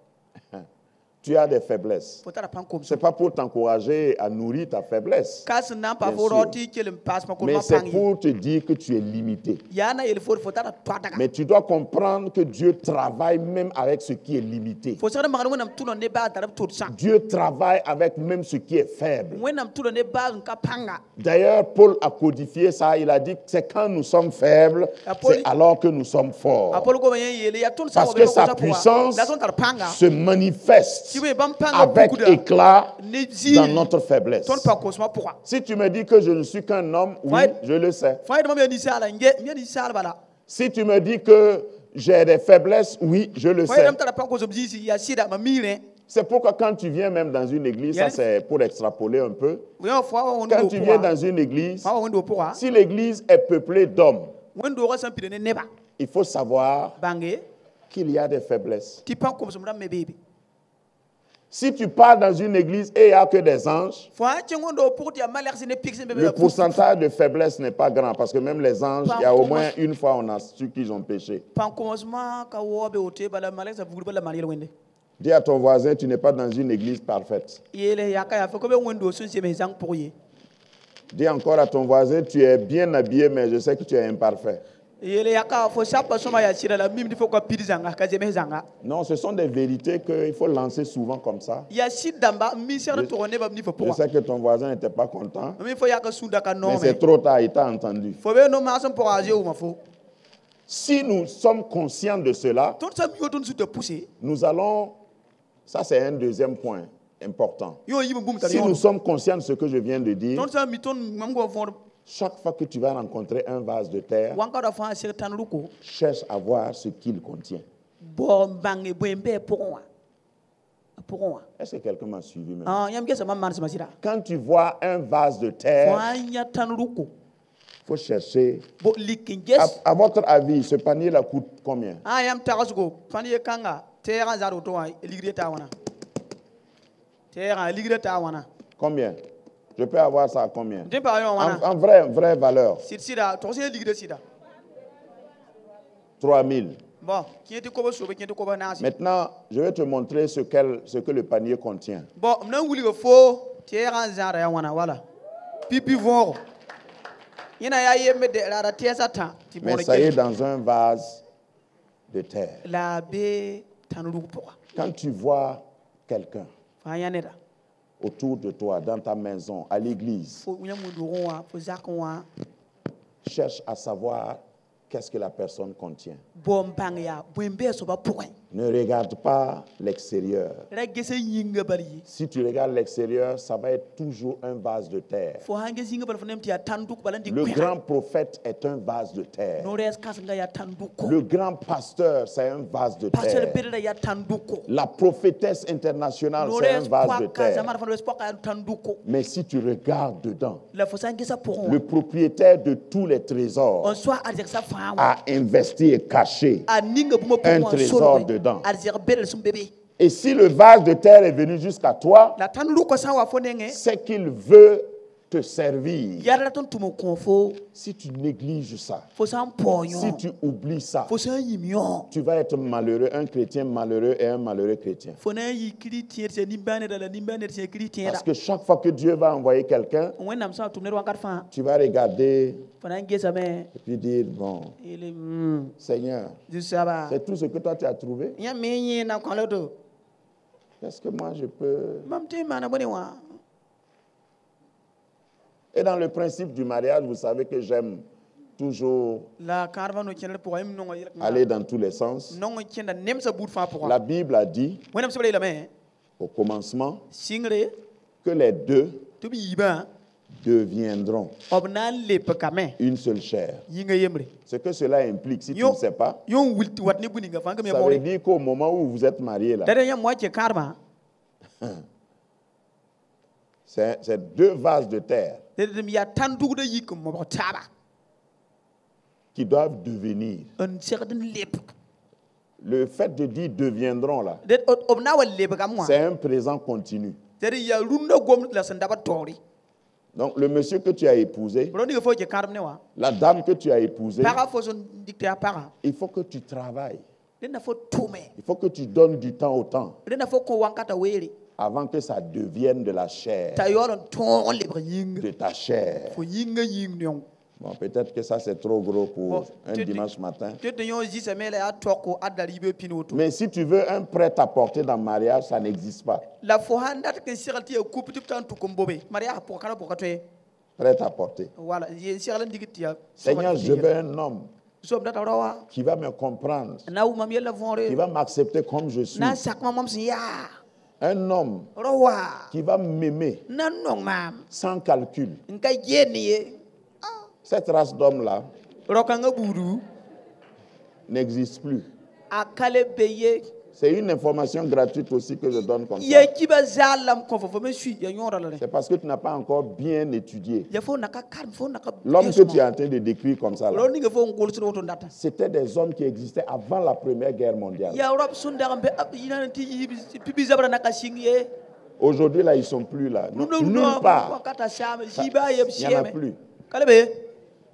tu as des faiblesses. fo tara panko Ce n'est pas pour t'encourager à nourrir ta faiblesse, kas na pa Bien fo sûr. roti kelem pas ma ko mais ma c'est pangi pour te dire que tu es limité. yana il faut tara twadaga Mais tu dois comprendre que Dieu travaille même avec ce qui est limité. fo sara magana wenam tuno ne ba darab tot sa Dieu travaille avec même ce qui est faible. wenam tuno ne ba nka panga D'ailleurs, Paul a codifié ça. Il a dit que c'est quand nous sommes faibles, c'est alors que nous sommes forts. apol ko ben yele ya tun sa Parce ko que be ko sa sa puissance la son tar panga se manifeste si we bam panga avec beaucoup de éclat ne zi dans notre faiblesse. ton pa cosma pourquoi Si tu me dis que je ne suis qu'un homme, oui, Ouais. je le sais. fa de mam ni sala nge ni sala bala Si tu me dis que j'ai des faiblesses, oui, je le fa sais. dem tara panko zomzi si ya sida ma mire C'est pourquoi quand tu viens même dans une église, ça c'est pour extrapoler un peu. yo fa on Quand do tu viens pourquoi dans une église, fa on do pourquoi si l'église est peuplée d'hommes, wendo ko san pide ne neba il faut savoir bange qu'il y a des faiblesses. ti panko zomra me baby Si tu pars dans une église et il n'y a que des anges, fa chengo do pour ti amaler ne pixen bebe le pourcentage de faiblesse n'est pas grand parce que même les anges, il y a au moins une fois on a su qu'ils ont péché. panko zma ka wobe ote bala maler sa vugul bala maniel wende Dis à ton voisin, tu n'es pas dans une église parfaite. yele yaka ya fa ko be wendo sun se me zang pour ye Dis encore à ton voisin, tu es bien habillé, mais je sais que tu es imparfait. yele yaka fo sapa soma ya sira la mim di fo ko pidi zanga ka zeme zanga Non, ce sont des vérités qu'il faut lancer souvent comme ça. ya sidamba mi ser to ne ba mi fo Je pourquoi sais que ton voisin n'était pas content, mi fo yaka sunda ka no mais me c'est trop tard, il t'a entendu. fo be no ma son pour aje ou ma fo Si nous sommes conscients de cela, ton sa mi yotun su te pousser nous allons... Ça, c'est un deuxième point important. yo yim bum ta Si yo nous sommes conscients de ce que je viens de dire, ton sa mi ton mango for chaque fois que tu vas rencontrer un vase de terre, wanka da fa sir tan ruko cherche à voir ce qu'il contient. bo bangi bo embe pour moi Est-ce que quelqu'un m'a suivi même? ah yam gesa man sama sira Quand tu vois un vase de terre, fanya tan ruko il faut chercher. bo likin ges À votre avis, ce panier-là coûte combien? ah yam tagasugo fani kanga tera zaro to wa ligre ta wana tera ligre ta wana Combien? Je peux avoir ça à combien? din pa yo wana En vraie valeur, sida to se ligre sida 3000. bon qui était ko so be qui était ko na si Maintenant, je vais te montrer ce que le panier contient. bon mna wuli go fo tera zaro ya wana wala pipi voro ina ya yemme de la tesa ta ti bon Mais ça y est dans un vase de terre. la be tan ruko Quand tu vois quelqu'un fanya ne da autour de toi, dans ta maison, à l'église, fo nya mundu wa fo zakwa cherche à savoir qu'est-ce que la personne contient. bom bang ya bwembe so ba point Ne regarde pas l'extérieur. Ra gese yinga bari. Si tu regardes l'extérieur, ça va être toujours un vase de terre. Fo hange zinga bari fonem tia tanduk balandi. Le grand prophète est un vase de terre. No res kasanga ya tanduko. Le grand pasteur, c'est un vase de Pastor terre. berda ya tanduko. La prophétesse internationale, No c'est un res vase de kwa terre. zamara fo res kwa tanduko. Mais si tu regardes dedans, La fo sange sa pour. le propriétaire de tous les trésors On soit arjek sa fa. a investi et caché A ninga bumo pour un trésor dedans. Arjek berel sum bébé. Et si le vase de terre est venu jusqu'à toi, La tanduko sa wa fo nenge. c'est qu'il veut te servir. Yara ton tumo konfo. Si tu négliges ça, Fo san poyo. si tu oublies ça, Fo san yimyo. tu vas être malheureux, un chrétien malheureux et un malheureux chrétien. Fo na yi chrétien c'est nimbane da la nimbane c'est chrétien da. Parce que chaque fois que Dieu va envoyer quelqu'un, On nam sa tumner wa karfa. tu vas regarder Fo na ngesa me. et puis dire, bon, Ele Seigneur, du saba. c'est tout ce que toi tu as trouvé. Ya menye na kwalodo. Qu'est-ce que moi je peux... Mamte mana bone wa. Et dans le principe du mariage, vous savez que j'aime toujours La karva no kenel pour im no ngir. aller dans tous les sens. No ngenda nem sa bout fa pour. La Bible a dit, Wenam se la me. au commencement, Singre que les deux to bi ba. deviendront Obna le pekame. une seule chair. Yinga yemre. Ce que cela implique, si tu ne sais pas, Yon wilt wat ne buninga fa ngam ça veut yemore. dire qu'au moment où vous êtes mariés, là, Dare ya mo ke karma. c'est deux vases de terre Dare mi ya tandugo da yik mo ba taba. qui doivent devenir. Un certain lep. Le fait de dire deviendront, là, Det obna wa lep ka mo. c'est un présent continu. Dare ya runda gom la sanda ba tori. Donc, le monsieur que tu as épousé, Bro ni fo ke karm ne wa. la dame que tu as épousée, Para fo son dicté à para. il faut que tu travailles. Den na fo tume. Il faut que tu donnes du temps au temps Den na fo ko wankata weri. avant que ça devienne de la chair, Ta yoron ton lep ying. de ta chair. Fo yinga ying nyong. Bon, peut-être que ça c'est trop gros pour Bon, un tu- dimanche matin. Tu te yon zi se mele a toko adali be pinoto. Mais si tu veux un prêt-à-porter dans le mariage, ça n'existe pas. La fo handa ke sirati e coupe tup tan to kombobe. Maria pour kana pour katwe. Prêt-à-porter. Voilà, ye sirlan digitia. Seigneur, je veux un homme So data rawa. qui va me comprendre, Na u mam yella qui vonre. va m'accepter comme je suis. Na sak mam sin ya. Un homme Rawa. qui va m'aimer Na nong mam. sans calcul. Nka yeni ye. Cette race d'hommes-là Roka nga buru. n'existe plus. Akale beye. C'est une information gratuite aussi que je donne comme ça. Ye kiba zalam ko fo me suis ya nyora la. C'est parce que tu n'as pas encore bien étudié. Ya fo naka karm fo naka. L'homme que tu es en train de décrire comme ça, là, Lo ni nga fo ngol sur woto ndata. c'était des hommes qui existaient avant la Première Guerre mondiale. Ya rob sunda gambe ina ti pipi zabra naka singie. Aujourd'hui, là, ils ne sont plus là. Non, nulle part. Wakata shame shiba ye Il n'y en a shieme. plus. Kalebe.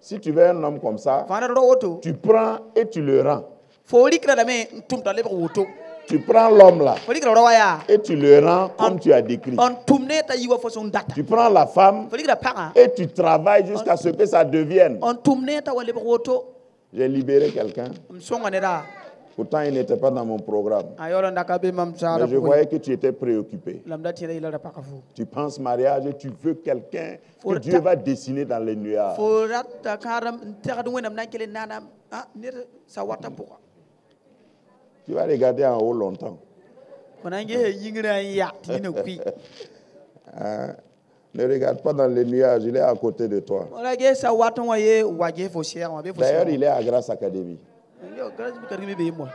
Si tu veux un homme comme ça, Fana ro woto. tu prends et tu le rends. Fo likra da me tumta lebe woto. Tu prends l'homme là Fo likra ro waya. et tu le rends comme tu as décrit. On tumne ta yiwa fo son data. Tu prends la femme Fo likra para. et tu travailles jusqu'à ce que ça devienne. On tumne ta wale woto. J'ai libéré quelqu'un. Msonga ne da. Pourtant, il n'était pas dans mon programme. Ayola ndaka be mam Mais sara. je voyais que tu étais préoccupé. Lamda tire ila da paka fo. Tu penses mariage et tu veux quelqu'un que Faut Dieu ta- va dessiner dans les nuages. Fo ratta karam ntaka du wenam nankele nana. Ah ne sa wata poka. Tu vas regarder en haut longtemps. Konange yingra ya tino kui. Ne regarde pas dans les nuages, il est à côté de toi. Wala ge sa wata wa ye waje fo cher wa be fo. D'ailleurs, il est à Grâce Academy. Yo grâce bi karimi be mo.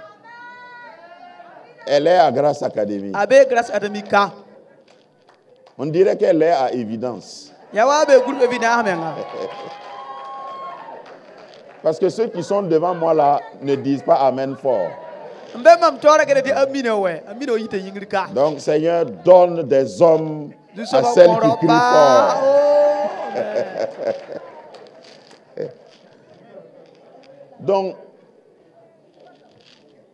Elle est à Grâce Academy. Abe grâce adamika. On dirait qu'elle est à Évidence. Ya wa be groupe bi na amenga. Parce que ceux qui sont devant moi là ne disent pas Amen fort. Mbe mam tora ke di amina we. Amina yite yingrika. Donc, Seigneur, donne des hommes Du à soba celles qui koro crient pa. fort. Oh, ben. Donc,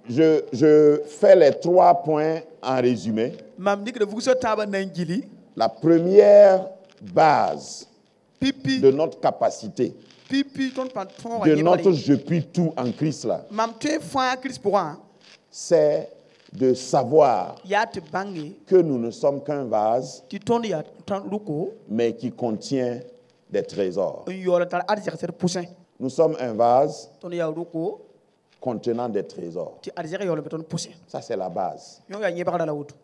je fais les 3 points en résumé. Mam dik de vuso taba nangili. La première base Pipi de notre capacité, pipi ton patron wa de ye notre bari. je puis tout en Christ là, Mam tu fa Christ pour un. c'est de savoir Ya te bangi. que nous ne sommes qu'un vase, Ti ton ya ton luko. mais qui contient des trésors. Yola tar arzik ser poussin. Nous sommes un vase Ton ya luko. contenant des trésors. ti arzɛk yaool be tõnd pʋsẽ Ça, c'est la base. yõ yaa yẽbgra la woto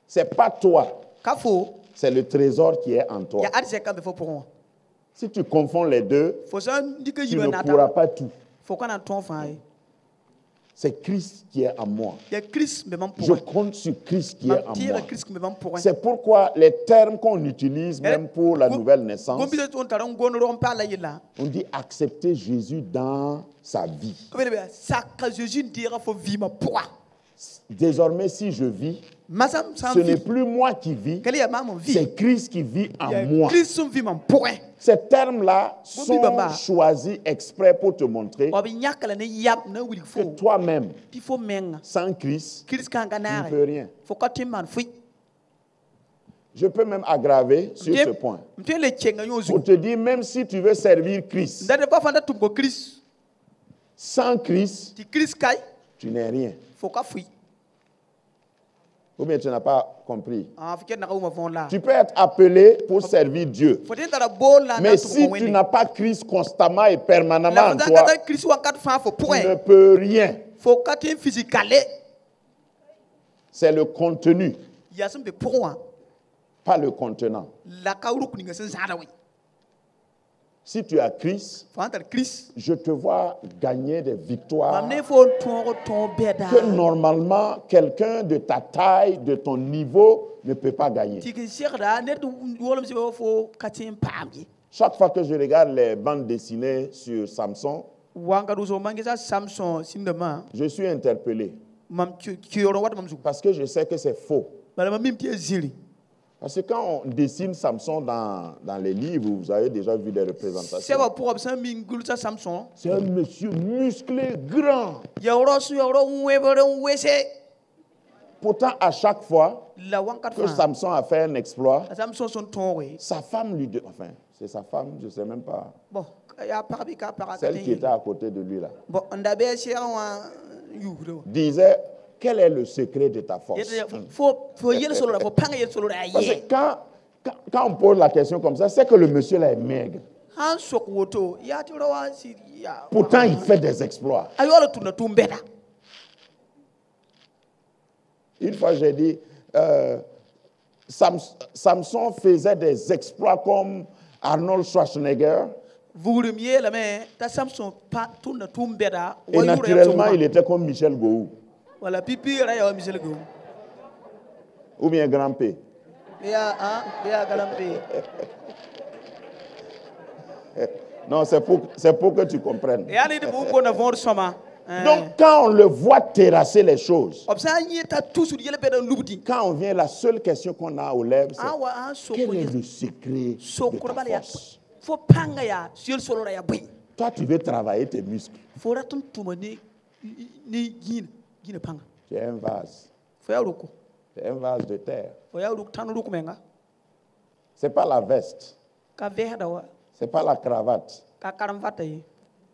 C'est pas toi, ka fo c'est le trésor qui est en toi. yaa arzɛkã be fo pʋgẽ wã Si tu confonds les deux, fo sã n dɩka tu yiba ne naata pourras pas tout. fo ka na n tõog fãa ye C'est Christ qui est en moi. yaa kirist be mam Je pʋgẽ compte sur Christ qui est mam en tɩɩga moi. kirist be mam pʋgẽ C'est pourquoi les termes qu'on utilise même pour la nouvelle naissance, gom-bila tɩ tar n gond rog n paala yella on dit accepter Jésus dans sa vie. b be saka zeezi n deega fo vɩɩmã pʋga Désormais, si je vis, masam sã ce n n'est vɩ plus moi qui vis, kala yaa maam n vɩ c'est Christ qui vit en yaa moi. kirist sẽn vɩ mam pʋgẽ Ces termes-là sont Bamba. choisis exprès pour te montrer b yãk la ne yam na n wilg que fo toi-même, tɩ fo menga sans Christ, kirist kã n ka tu ne naage peux rien. fo ka tõe n maan fʋɩ Je peux même aggraver sur ce point. m tõe le kenga yõ Pour zugu te dire, même si tu veux servir Christ, da pa fãa da tʋm ko kirist sans Christ, tɩ kirist kae tu n'es rien. fo ka fʋɩ Ou bien tu n'as pas compris. fo ket naga wʋma võor la Tu peux être appelé pour servir Dieu. fo tɩ n tara bool la n na Mais n tʋm si ko tu wẽnde n'as pas Christ constamment et permanemment la en fo toi, ka kirist wakat fãa fo tu ne pʋgẽ peux rien. fo ka tõe n fisikale C'est le contenu, yaa sẽn be pʋgẽ wã pas le contenant. la ka rʋk ninga sẽn zãada wẽ Si tu as Christ, fo sã n tar kirist je te vois gagner des victoires mam ne fo n tõog tõog bɛda que normalement quelqu'un de ta taille, de ton niveau ne peut pas gagner. tɩ k segda ned wolem sɩ fo ka tõe n paam ye Chaque fois que je regarde les bandes dessinées sur Samson, wãnga rʋsg mam gesa samson sĩndãmbã je suis interpellé mam keoor n wat mam zugu parce que je sais que c'est faux. bala mam mim tɩ yaa zĩri Parce que quand on dessine Samson dans les livres, vous avez déjà vu des représentations. sɛba pʋga b sã n min gulsa samson C'est un monsieur musclé, grand. yaoorã yaoorã wẽbr n wese Pourtant, à chaque fois la wãnkat que fãa Samson a fait un exploit, la samson sẽn tõoge sa femme lui... Enfin, c'est sa femme, je ne sais même pas. bon yaa pag bɩ ka paga ka Celle qui était à côté de lui là. bon n da bɩa sɛg wã yuusde wa Disait, quel est le secret de ta force? fo yel-solra fo pãng yel-solra a Parce yɛ que quand on pose la question comme ça, c'est que le monsieur là est maigre. sãn sok woto yaa tɩ ra wa sɩd yaa Pourtant, il fait des exploits. a yaoolã tʋmda tʋʋm bɛda Une fois, j'ai dit, Samson faisait des exploits comme Arnold Schwarzenegger. vugrum yeelame t'a samson pa tʋmda tʋʋm bɛda Et naturellement, il était comme Michel Gou wala pipi ra yaa misel go ou bien Grand P. yaa galam pe Non, c'est pour que tu comprennes. yaa ne tɩ bʋ gona võor sõma Donc, quand on le voit terrasser les choses, b sã n yẽ t'a tusd yel bɛda n lubdi quand on vient, la seule question qu'on a aux lèvres, a c'est wa a sok quel est le secret de sokr ta bala yaa force? fo pãnga yaa yel-solra yaa bõe Toi, tu veux travailler tes muscles. fo rat n tʋma ne gĩna pãnga Tu es un vase. fo yaa rʋko Tu es un vase de terre. fo yaa rʋk tãn rʋk menga Ce n'est pas la veste. ka vɛsda wa Ce n'est pas la cravate. ka karem vata ye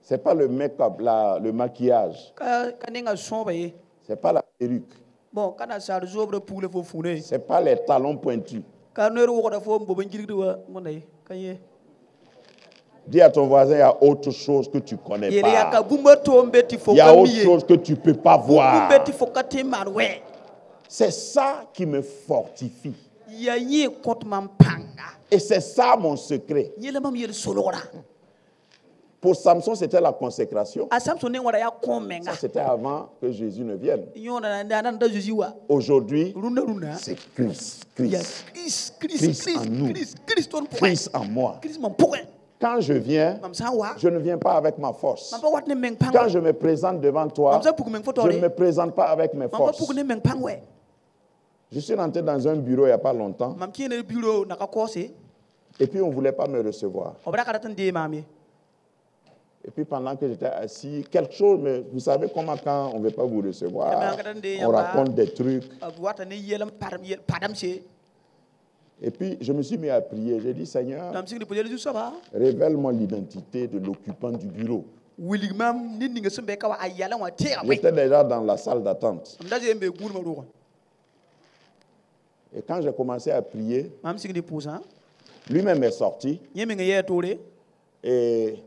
Ce n'est pas le make-up, le maquillage. ka nenga sõoba ye Ce n'est pas la perruque. bon ka na saar zoobrã pugle fo fũune Ce n'est pas les talons pointus. ka noer wʋgda fo n bob n girgd wa wẽnda ye ka ye Dis à ton voisin, il y a autre chose que tu ne connais yele yaa ka pas. bũmba toom be tɩ fo Il y a ka mi autre ye chose que tu ne peux pas bũmb voir. be tɩ fo ka tõe n maan wɛ C'est ça qui me fortifie. yaa yẽ kõt mam pãnga Et c'est ça mon secret. yẽla mam yel-solgra Pour Samson, c'était la consécration. a samson ne wãda yaa kõom menga Ça, c'était avant que Jésus ne vienne. yõoda nan da zeezi wa Aujourd'hui, rũndã c'est Christ. yaa Christ. kirist en nous. kirist tõnd pʋgẽ Christ en moi. kirist mam pʋgẽ Quand je viens, mam sã n wa je ne viens pas avec ma force. mam pa wat ne meng pãng Quand je me présente devant toi, mam sã n pʋg meng fo je ne taoore me présente pas avec mes mam pa forces. pʋg ne meng pãng wɛ Je suis rentré dans un bureau il n'y a pas longtemps mam kẽene bureau naka kɔɔse et puis on ne voulait pas me recevoir. b ra ka rat n dee maam ye Et puis pendant que j'étais assis, quelque chose, mais vous savez comment quand on ne veut pas vous recevoir, on raconte des trucs. b wata ne yɛlem padam se Et puis je me suis mis à prier. J'ai dit, Seigneur, mam sigd pʋ yel zu-soaba révèle-moi l'identité de l'occupant du bureau. wilg mam ne ninga sẽn bɩ ka wa a yɛlẽ wã teega bõe J'étais déjà dans la salle d'attente. m da zeem bee gũudmã rʋgẽ Et quand j'ai commencé à prier, mam sigd pʋʋsã lui-même est sorti yẽ meng yɛɛ toore et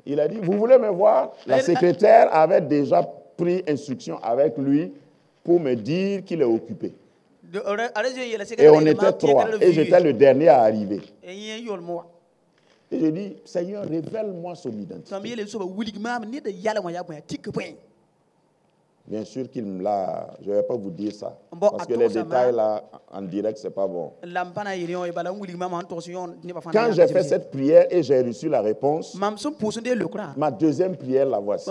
Il a dit, vous voulez me voir? La secrétaire avait déjà pris instruction avec lui pour me dire qu'il est occupé. Et on était 3, et j'étais le dernier à arriver. Et j'ai dit, Seigneur, révèle-moi son identité. Bien sûr qu'il me l'a, je ne vais pas vous dire ça, parce que les détails là, en direct, ce n'est pas bon. Quand j'ai fait cette prière et j'ai reçu la réponse, ma deuxième prière, la voici.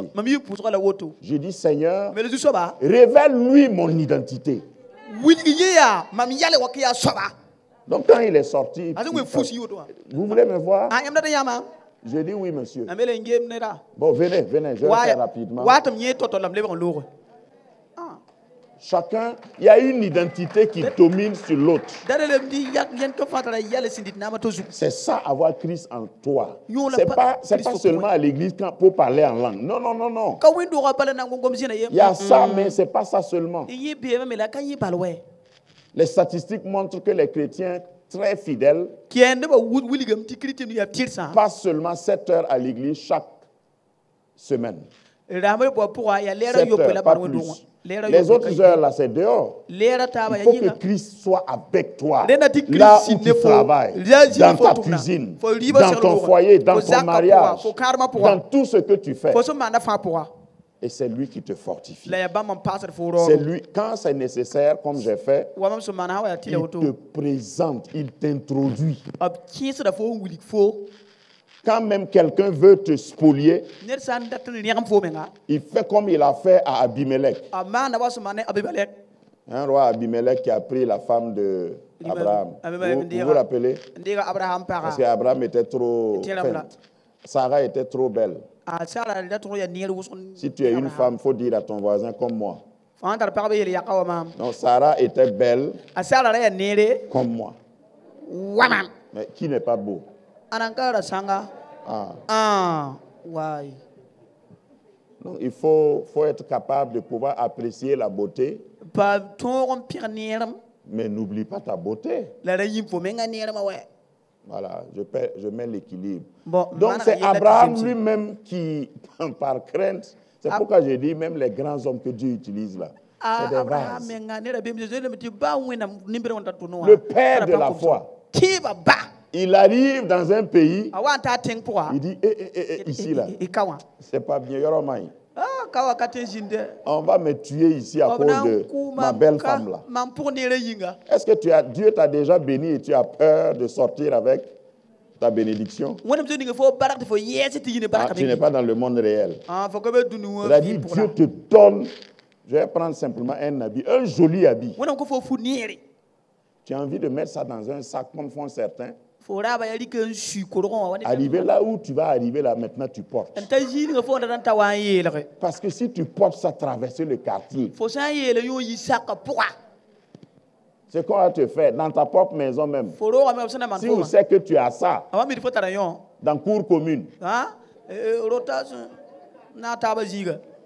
J'ai dit, Seigneur, révèle-lui mon identité. Donc quand il est sorti, vous voulez me voir? J'ai dit oui, monsieur. Bon, venez, je vais faire rapidement. Chacun, il y a une identité qui domine sur l'autre. C'est ça, avoir Christ en toi. C'est pas seulement à l'église pour parler en langue. Non. Il y a ça, mais ce n'est pas ça seulement. Les statistiques montrent que les chrétiens très fidèles passent seulement 7 heures à l'église chaque semaine. 7 heures, pas plus. Les autres heures, là, c'est dehors. Il faut que Christ soit avec toi, là où tu travailles, dans ta cuisine, dans ton foyer, dans ton mariage, dans tout ce que tu fais. Et c'est lui qui te fortifie. C'est lui, quand c'est nécessaire, comme j'ai fait, il te présente, il t'introduit. Quand même quelqu'un veut te spolier, il fait comme il a fait à Abimelech. Un roi Abimelech qui a pris la femme d'Abraham. Vous vous rappelez? Parce qu'Abraham était trop... Sarah était trop belle. Si tu es une femme, il faut dire à ton voisin comme moi. Donc Sarah était belle comme moi. Mais qui n'est pas beau? Donc, il faut être capable de pouvoir apprécier la beauté. Mais n'oublie pas ta beauté. Voilà, je mets l'équilibre. Donc c'est Abraham lui-même qui, par crainte, c'est pourquoi j'ai dit même les grands hommes que Dieu utilise là. C'est des vases. Le père de la foi. Il arrive dans un pays, il dit, ici là, c'est pas bien, on va me tuer ici à cause de ma belle femme là. Est-ce que Dieu t'a déjà béni et tu as peur de sortir avec ta bénédiction? Tu n'es pas dans le monde réel. Il a dit, Dieu te donne, je vais prendre simplement un habit, un joli habit. Tu as envie de mettre ça dans un sac comme font certains. Arriver là où tu vas arriver là, maintenant tu portes. Parce que si tu portes ça, traverser le quartier, c'est qu'on va te faire dans ta propre maison même. Si vous savez que tu as ça dans cour commune,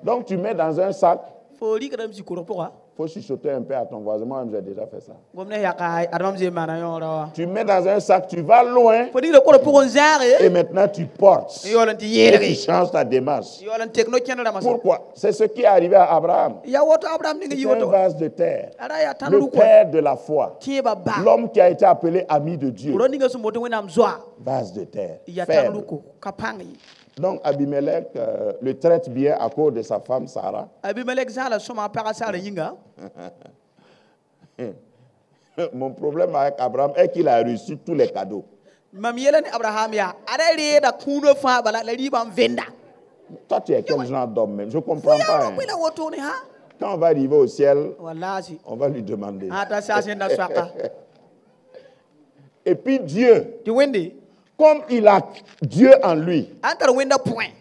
donc tu mets dans un sac. Il faut chuchoter un peu à ton voisin. Moi-même, j'ai déjà fait ça. Tu mets dans un sac, tu vas loin. Et maintenant, tu portes. Et tu changes ta démarche. Pourquoi? C'est ce qui est arrivé à Abraham. C'est un vase de terre. Le père de la foi. L'homme qui a été appelé ami de Dieu. Vase de terre. Faible. Donc Abimelech le traite bien à cause de sa femme Sarah. Mon problème avec Abraham est qu'il a reçu tous les cadeaux. Toi, tu es quel genre d'homme même? Je ne comprends pas. Quand on va arriver au ciel, on va lui demander. Et puis Dieu, comme il a Dieu en lui,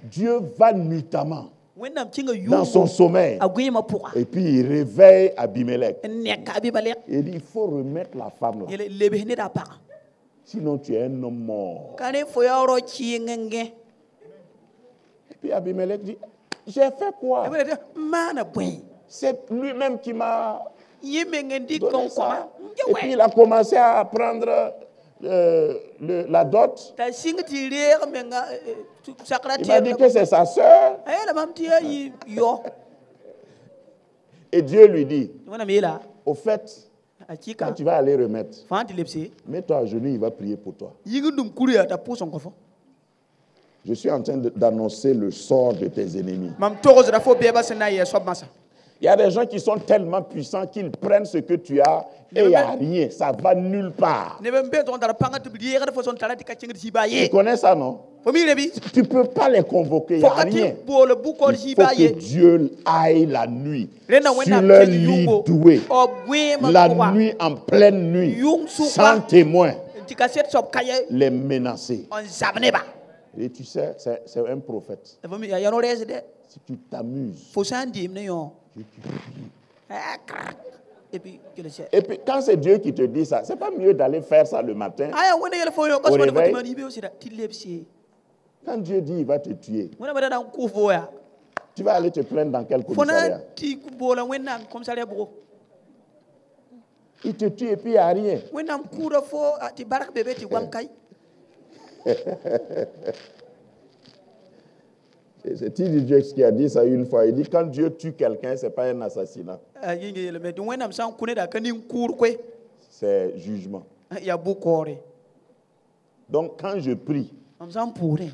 Dieu va nuitamment dans son sommeil. Et puis il réveille Abimelech. Il dit, il faut remettre la femme là. Sinon tu es un homme mort. Et puis Abimelech dit, j'ai fait quoi? C'est lui-même qui m'a donné ça. Et puis il a commencé à prendre la dot. Il m'a dit que c'est sa sœur. Et Dieu lui dit, au fait, quand tu vas aller remettre, mets-toi à genoux, il va prier pour toi. Je suis en train d'annoncer le sort de tes ennemis. Il y a des gens qui sont tellement puissants qu'ils prennent ce que tu as et il n'y a rien. Ça ne va nulle part. Tu connais ça, non? Tu ne peux pas les convoquer, il n'y a rien. Il faut que Dieu aille la nuit sur leur lit doué. La nuit, en pleine nuit, sans témoin, les menacer. Et tu sais, c'est un prophète. Si tu t'amuses, et puis quand c'est Dieu qui te dit ça, c'est pas mieux d'aller faire ça le matin au réveil. Quand Dieu dit il va te tuer, tu vas aller te plaindre dans quel commissariat? Il te tue et puis il n'y a rien. C'est T.D. Jakes qui a dit ça une fois. Il dit quand Dieu tue quelqu'un, ce n'est pas un assassinat. C'est jugement. Donc quand je prie,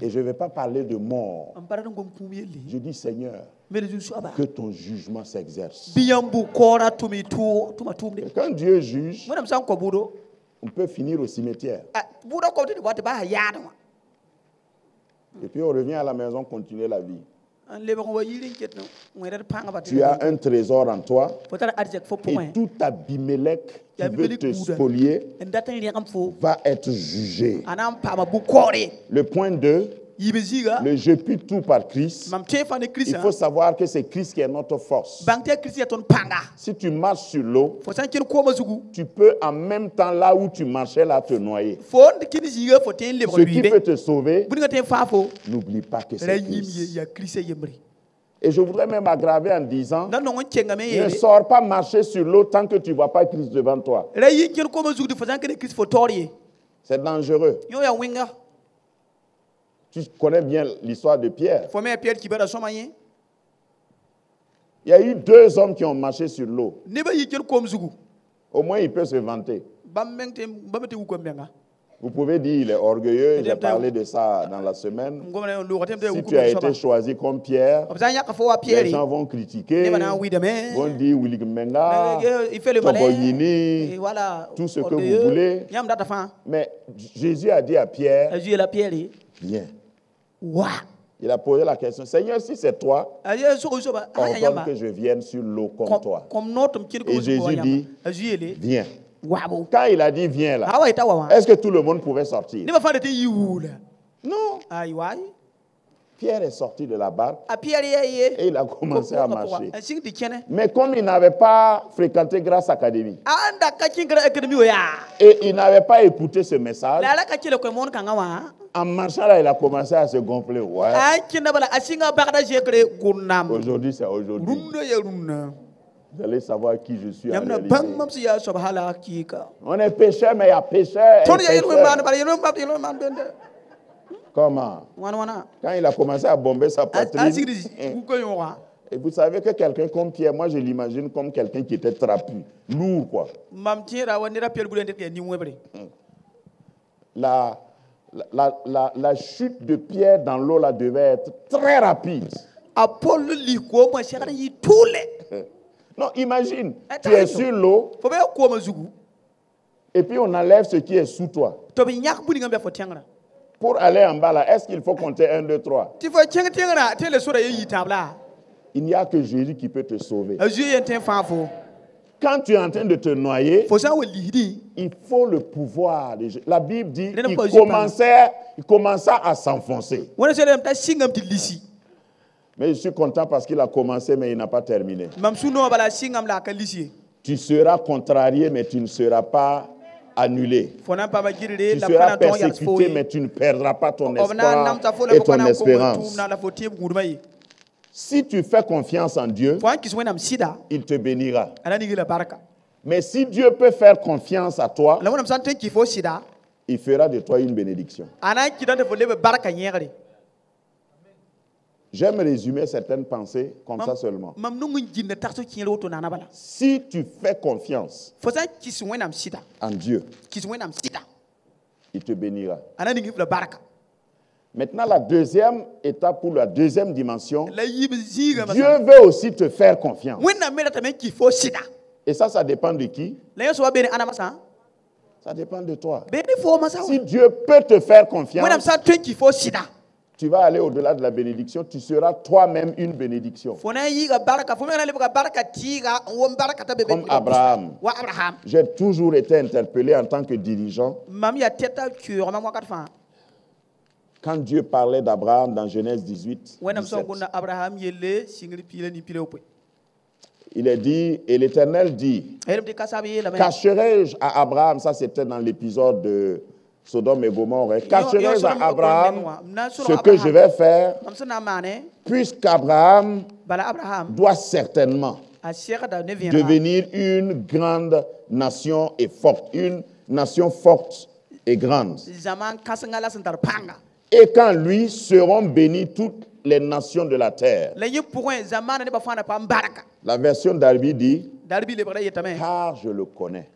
et je ne vais pas parler de mort, je dis Seigneur, que ton jugement s'exerce. Et quand Dieu juge, on peut finir au cimetière. Et puis on revient à la maison, continuer la vie. Tu as un trésor en toi et tout Abimelech qui veut te spolier va être jugé. Le point 2, le je puis tout par Christ. Il faut savoir que c'est Christ qui est notre force. Si tu marches sur l'eau, tu peux en même temps là où tu marchais là te noyer. Ce qui peut te sauver, n'oublie pas que c'est Christ. Et je voudrais même aggraver en disant, ne sors pas marcher sur l'eau tant que tu ne vois pas Christ devant toi. C'est dangereux. Tu connais bien l'histoire de Pierre. Il y a eu 2 hommes qui ont marché sur l'eau. Au moins, il peut se vanter. Vous pouvez dire qu'il est orgueilleux. J'ai parlé de ça dans la semaine. Si tu as été choisi comme Pierre, les gens vont critiquer, vont dire Willy Menga, Toboyini, tout ce que vous voulez. Mais Jésus a dit à Pierre, viens. Il a posé la question, Seigneur, si c'est toi, ordonne que je vienne sur l'eau comme toi. Et Jésus dit, viens. Quand il a dit viens là, est-ce que tout le monde pouvait sortir? Non. Pierre est sorti de la barque et il a commencé à marcher. Mais comme il n'avait pas fréquenté Grâce Academy et il n'avait pas écouté ce message, en marchant là, il a commencé à se gonfler. Ouais. Aujourd'hui, c'est aujourd'hui. Vous allez savoir qui je suis en réalité. On est pécheur, mais il y a pécheur. Comment? Quand il a commencé à bomber sa poitrine. Et vous savez que quelqu'un comme Pierre, moi je l'imagine comme quelqu'un qui était trapu, lourd quoi. La chute de Pierre dans l'eau là devait être très rapide. Non, imagine, tu es sur l'eau et puis on enlève ce qui est sous toi. Pour aller en bas là, est-ce qu'il faut compter 1, 2, 3? Il n'y a que Jésus qui peut te sauver. Quand tu es en train de te noyer, il faut le pouvoir. La Bible dit qu'il commença à s'enfoncer. Mais je suis content parce qu'il a commencé, mais il n'a pas terminé. Tu seras contrarié, mais tu ne seras pas annulé. Tu seras persécuté, mais tu ne perdras pas ton espoir et ton espérance. Si tu fais confiance en Dieu, il te bénira. Mais si Dieu peut faire confiance à toi, il fera de toi une bénédiction. J'aime résumer certaines pensées comme ça seulement. Si tu fais confiance en Dieu, il te bénira. Maintenant, la deuxième étape pour la deuxième dimension, Dieu veut aussi te faire confiance. Et ça dépend de qui? Ça dépend de toi. Si Dieu peut te faire confiance, tu vas aller au-delà de la bénédiction, tu seras toi-même une bénédiction. Comme Abraham. J'ai toujours été interpellé en tant que dirigeant. Quand Dieu parlait d'Abraham dans Genèse 18, 17, il est dit, et l'Éternel dit, cacherai-je à Abraham, ça c'était dans l'épisode de Sodome et Gomorrhe, cacherai-je à Abraham ce que je vais faire, puisqu'Abraham doit certainement devenir une grande nation et forte, une nation forte et grande. Et quand lui seront bénies toutes les nations de la terre. La version d'Arbi dit, car je le connais.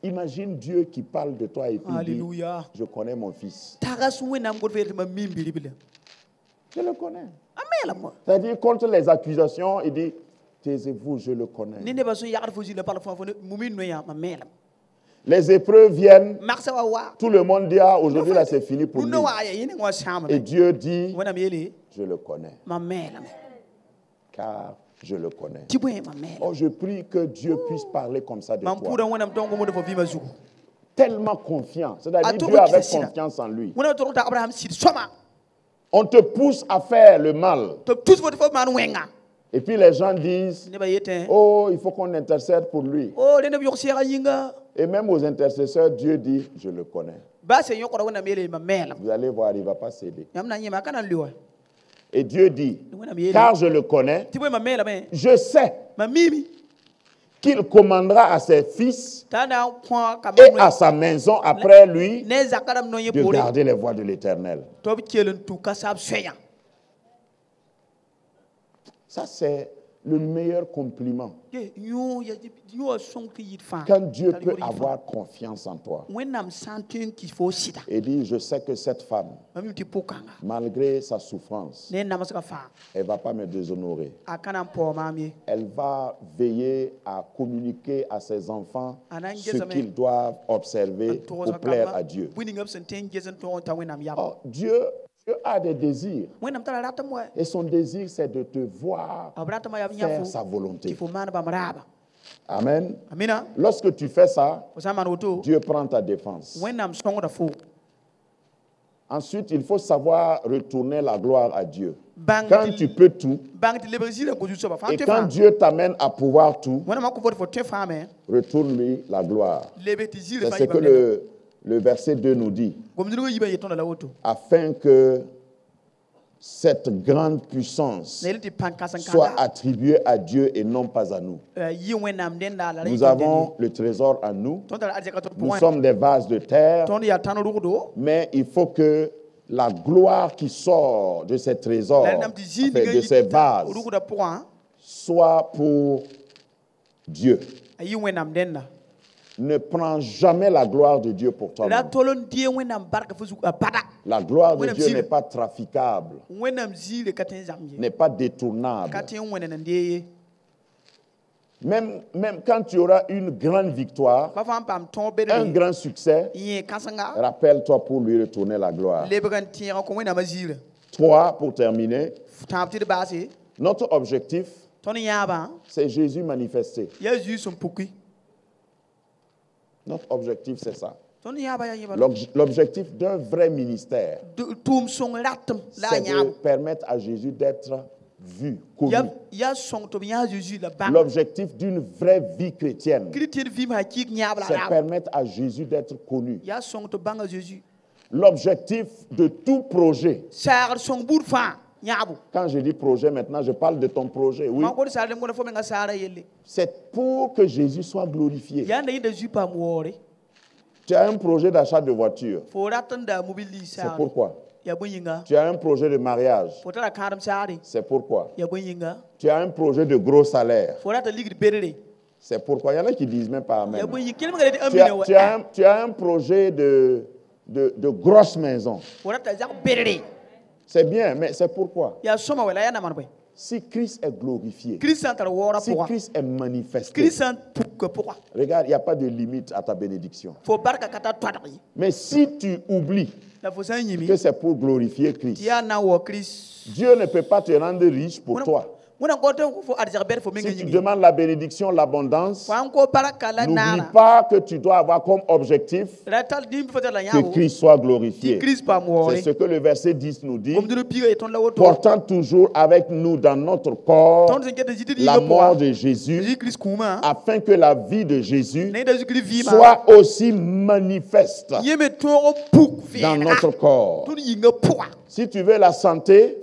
Imagine Dieu qui parle de toi et puis dit, je connais mon fils. Je le connais. C'est-à-dire contre les accusations, il dit, taisez-vous, je le connais. Les épreuves viennent, tout le monde dit, ah, aujourd'hui là c'est fini pour lui. Et Dieu dit, je le connais. Car je le connais. Oh, je prie que Dieu puisse parler comme ça de toi. Tellement confiant. C'est-à-dire Dieu avait confiance en lui. On te pousse à faire le mal. Et puis les gens disent, oh, il faut qu'on intercède pour lui. Et même aux intercesseurs, Dieu dit, je le connais. Vous allez voir, il ne va pas céder. Et Dieu dit, car je le connais, je sais qu'il commandera à ses fils et à sa maison après lui de garder les voies de l'Éternel. Ça, c'est le meilleur compliment. Quand Dieu peut avoir confiance en toi et dit, je sais que cette femme, malgré sa souffrance, elle ne va pas me déshonorer. Elle va veiller à communiquer à ses enfants ce qu'ils doivent observer pour plaire à Dieu. Oh, Dieu a des désirs. Et son désir, c'est de te voir faire sa volonté. Amen. Lorsque tu fais ça, Dieu prend ta défense. Ensuite, il faut savoir retourner la gloire à Dieu. Quand tu peux tout, et quand Dieu t'amène à pouvoir tout, retourne-lui la gloire. C'est ce que le verset 2 nous dit. Afin que cette grande puissance soit attribuée à Dieu et non pas à nous. Nous avons le trésor en nous. Nous sommes des vases de terre. Mais il faut que la gloire qui sort de ces trésors, de ces vases, soit pour Dieu. Ne prends jamais la gloire de Dieu pour toi. La gloire de Dieu n'est pas traficable, n'est pas détournable. Même quand tu auras une grande victoire, un grand succès, rappelle-toi pour lui retourner la gloire. 3, pour terminer, notre objectif, c'est Jésus manifesté. Notre objectif, c'est ça. L'objectif d'un vrai ministère, c'est de permettre à Jésus d'être vu, connu. L'objectif d'une vraie vie chrétienne, c'est permettre à Jésus d'être connu. L'objectif de tout projet, quand je dis projet maintenant, je parle de ton projet, oui. C'est pour que Jésus soit glorifié. Tu as un projet d'achat de voiture. C'est pourquoi. Tu as un projet de mariage. C'est pourquoi. Tu as un projet de gros salaire. C'est pourquoi. Il y en a qui disent même pas amen. Tu as un projet de grosse maison. C'est bien, mais c'est pourquoi. Si Christ est glorifié, si Christ est manifesté, regarde, il n'y a pas de limite à ta bénédiction. Mais si tu oublies que c'est pour glorifier Christ, Dieu ne peut pas te rendre riche pour toi. Si tu demandes la bénédiction, l'abondance, n'oublie pas que tu dois avoir comme objectif que Christ soit glorifié. C'est ce que le verset 10 nous dit. Portant toujours avec nous dans notre corps la mort de Jésus, afin que la vie de Jésus soit aussi manifeste dans notre corps. Si tu veux la santé,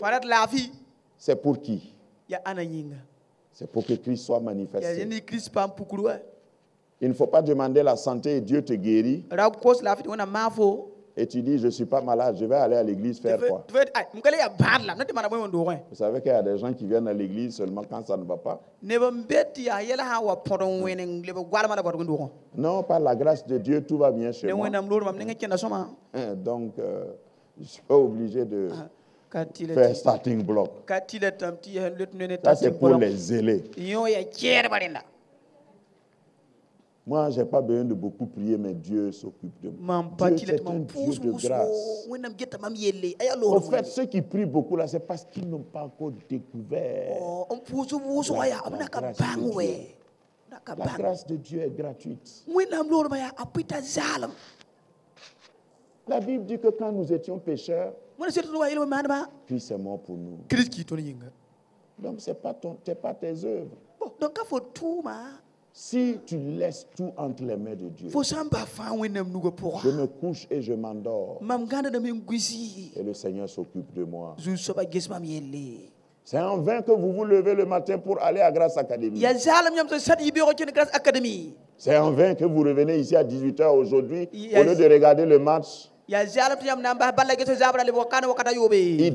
c'est pour qui? C'est pour que Christ soit manifesté. Il ne faut pas demander la santé et Dieu te guérit. Et tu dis, je ne suis pas malade, je vais aller à l'église faire quoi? Vous savez qu'il y a des gens qui viennent à l'église seulement quand ça ne va pas? Non, par la grâce de Dieu, tout va bien chez moi. Donc, je suis pas obligé de faire starting block. Ça, c'est pour les zélés. Moi, je n'ai pas besoin de beaucoup prier, mais Dieu s'occupe de moi. Dieu est un Dieu de grâce. En fait, ceux qui prient beaucoup là, c'est parce qu'ils n'ont pas encore découvert la grâce de Dieu est gratuite. La Bible dit que quand nous étions pécheurs, Christ est mort pour nous. Donc, ce n'est pas tes œuvres. Si tu laisses tout entre les mains de Dieu, je me couche et je m'endors, et le Seigneur s'occupe de moi. C'est en vain que vous vous levez le matin pour aller à Grâce Academy. C'est en vain que vous revenez ici à 18h aujourd'hui au lieu de regarder le match. Il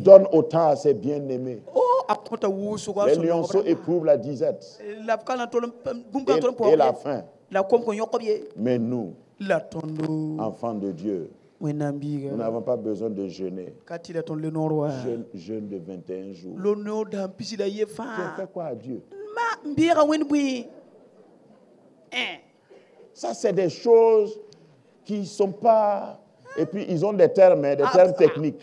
donne autant à ses bien-aimés. Les lionceaux éprouvent la disette et la faim. Mais nous, enfants de Dieu, nous n'avons pas besoin de jeûner. Jeûne de 21 jours. Tu as fait quoi à Dieu? Ça, c'est des choses qui ne sont pas... Et puis, ils ont des termes techniques.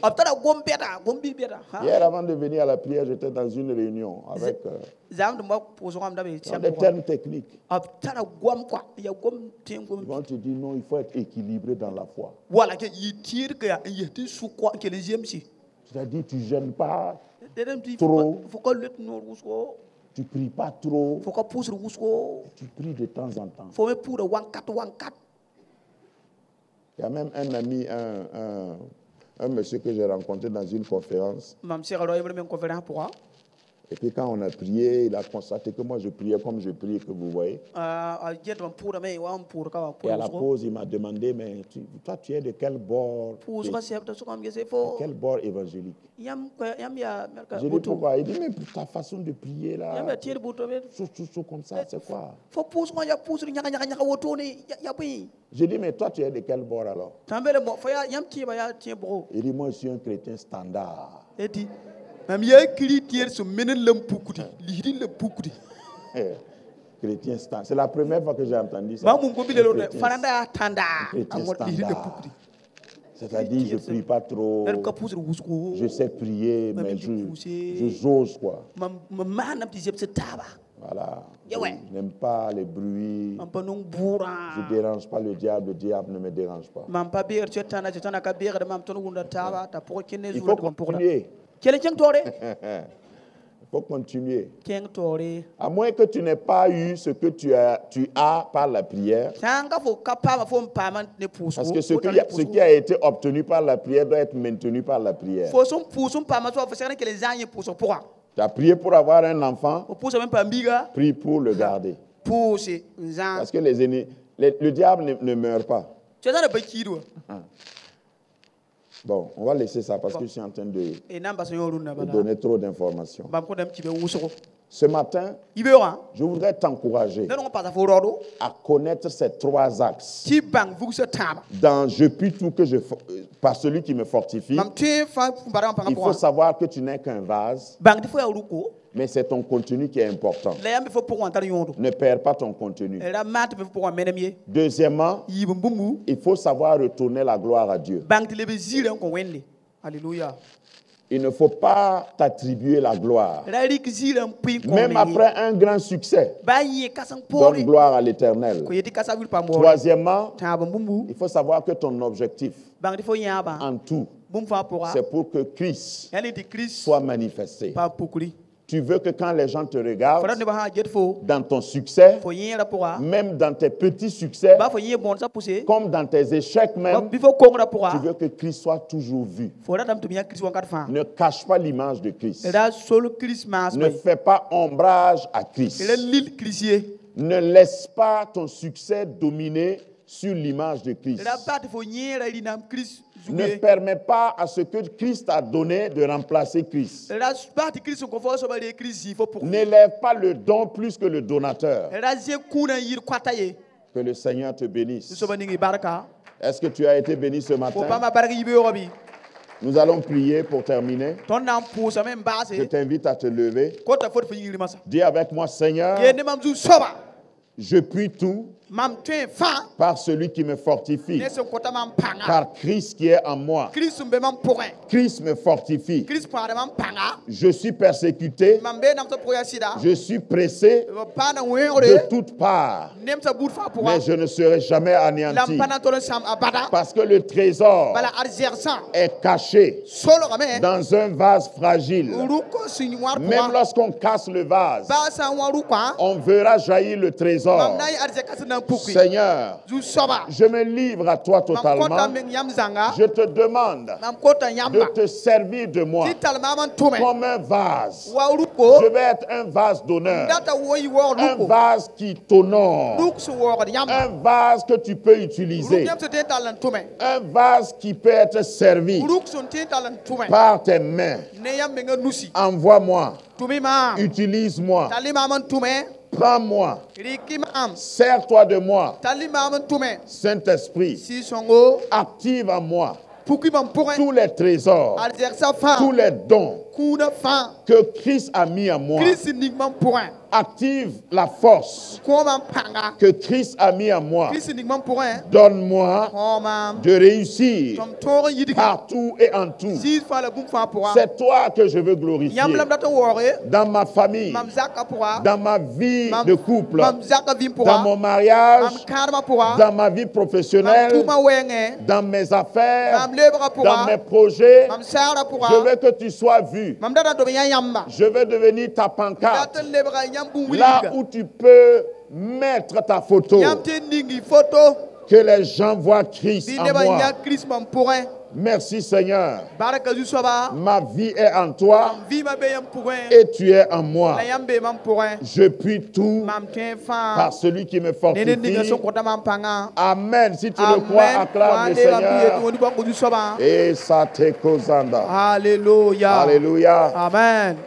Hier, avant de venir à la prière, j'étais dans une réunion avec des termes techniques. Ils vont te dire, non, il faut être équilibré dans la foi. C'est-à-dire, tu ne gênes pas trop. Tu ne pries pas trop. Tu pries de temps en temps. Il y a même un ami, un monsieur que j'ai rencontré dans une conférence. Et puis quand on a prié, il a constaté que moi je priais comme je prie, que vous voyez. Et à la pause, il m'a demandé, mais toi tu es de quel bord? Quel bord évangélique? J'ai dit pourquoi? Il dit, mais ta façon de prier là, tout comme ça, c'est quoi? J'ai dit, mais toi tu es de quel bord alors? Il dit, moi je suis un chrétien standard. Chrétien standard. C'est la première fois que j'ai entendu ça. C'est-à-dire, je ne prie pas trop. Je sais prier, mais je j'ose quoi. Voilà. Je n'aime pas les bruits. Je ne dérange pas le diable ne me dérange pas. Il faut continuer. Il faut continuer. À moins que tu n'aies pas eu ce que tu as par la prière. Parce que ce qui a été obtenu par la prière doit être maintenu par la prière. Tu as prié pour avoir un enfant, prie pour le garder. Parce que le diable ne meurt pas. Bon, on va laisser ça parce que je suis en train de donner trop d'informations. Ce matin, je voudrais t'encourager à connaître ces 3 axes. Dans je puis tout par celui qui me fortifie, il faut savoir que tu n'es qu'un vase, mais c'est ton contenu qui est important. Ne perds pas ton contenu. Deuxièmement, il faut savoir retourner la gloire à Dieu. Alléluia. Il ne faut pas t'attribuer la gloire. Même après un grand succès, donne gloire à l'Éternel. Troisièmement, il faut savoir que ton objectif en tout, c'est pour que Christ soit manifesté. Tu veux que quand les gens te regardent, dans ton succès, même dans tes petits succès, comme dans tes échecs même, tu veux que Christ soit toujours vu. Ne cache pas l'image de Christ. Ne fais pas ombrage à Christ. Ne laisse pas ton succès dominer sur l'image de Christ. Ne permets pas à ce que Christ a donné de remplacer Christ. N'élève pas le don plus que le donateur. Que le Seigneur te bénisse. Est-ce que tu as été béni ce matin? Nous allons prier pour terminer. Je t'invite à te lever. Dis avec moi, Seigneur, je puis tout par celui qui me fortifie, par Christ qui est en moi. Christ me fortifie. Je suis persécuté, je suis pressé de toutes parts, mais je ne serai jamais anéanti, parce que le trésor est caché dans un vase fragile. Même lorsqu'on casse le vase, on verra jaillir le trésor. Seigneur, je me livre à toi totalement. Je te demande de te servir de moi comme un vase. Je vais être un vase d'honneur, un vase qui t'honore, un vase que tu peux utiliser, un vase qui peut être servi par tes mains. Envoie-moi, utilise-moi, prends-moi, sers-toi de moi. Saint-Esprit, active en moi tous les trésors, tous les dons que Christ a mis en moi. Active la force que Christ a mis en moi. Donne-moi de réussir partout et en tout. C'est toi que je veux glorifier dans ma famille, dans ma vie de couple, dans mon mariage, dans ma vie professionnelle, dans mes affaires, dans mes projets. Je veux que tu sois vu. Je veux devenir ta pancarte, là où tu peux mettre ta photo, que les gens voient Christ en moi. Merci Seigneur. Ma vie est en toi et tu es en moi. Je puis tout par celui qui me fortifie. Amen. Si tu le crois, acclame le Seigneur. Et ça te causanda. Alléluia. Alléluia. Amen.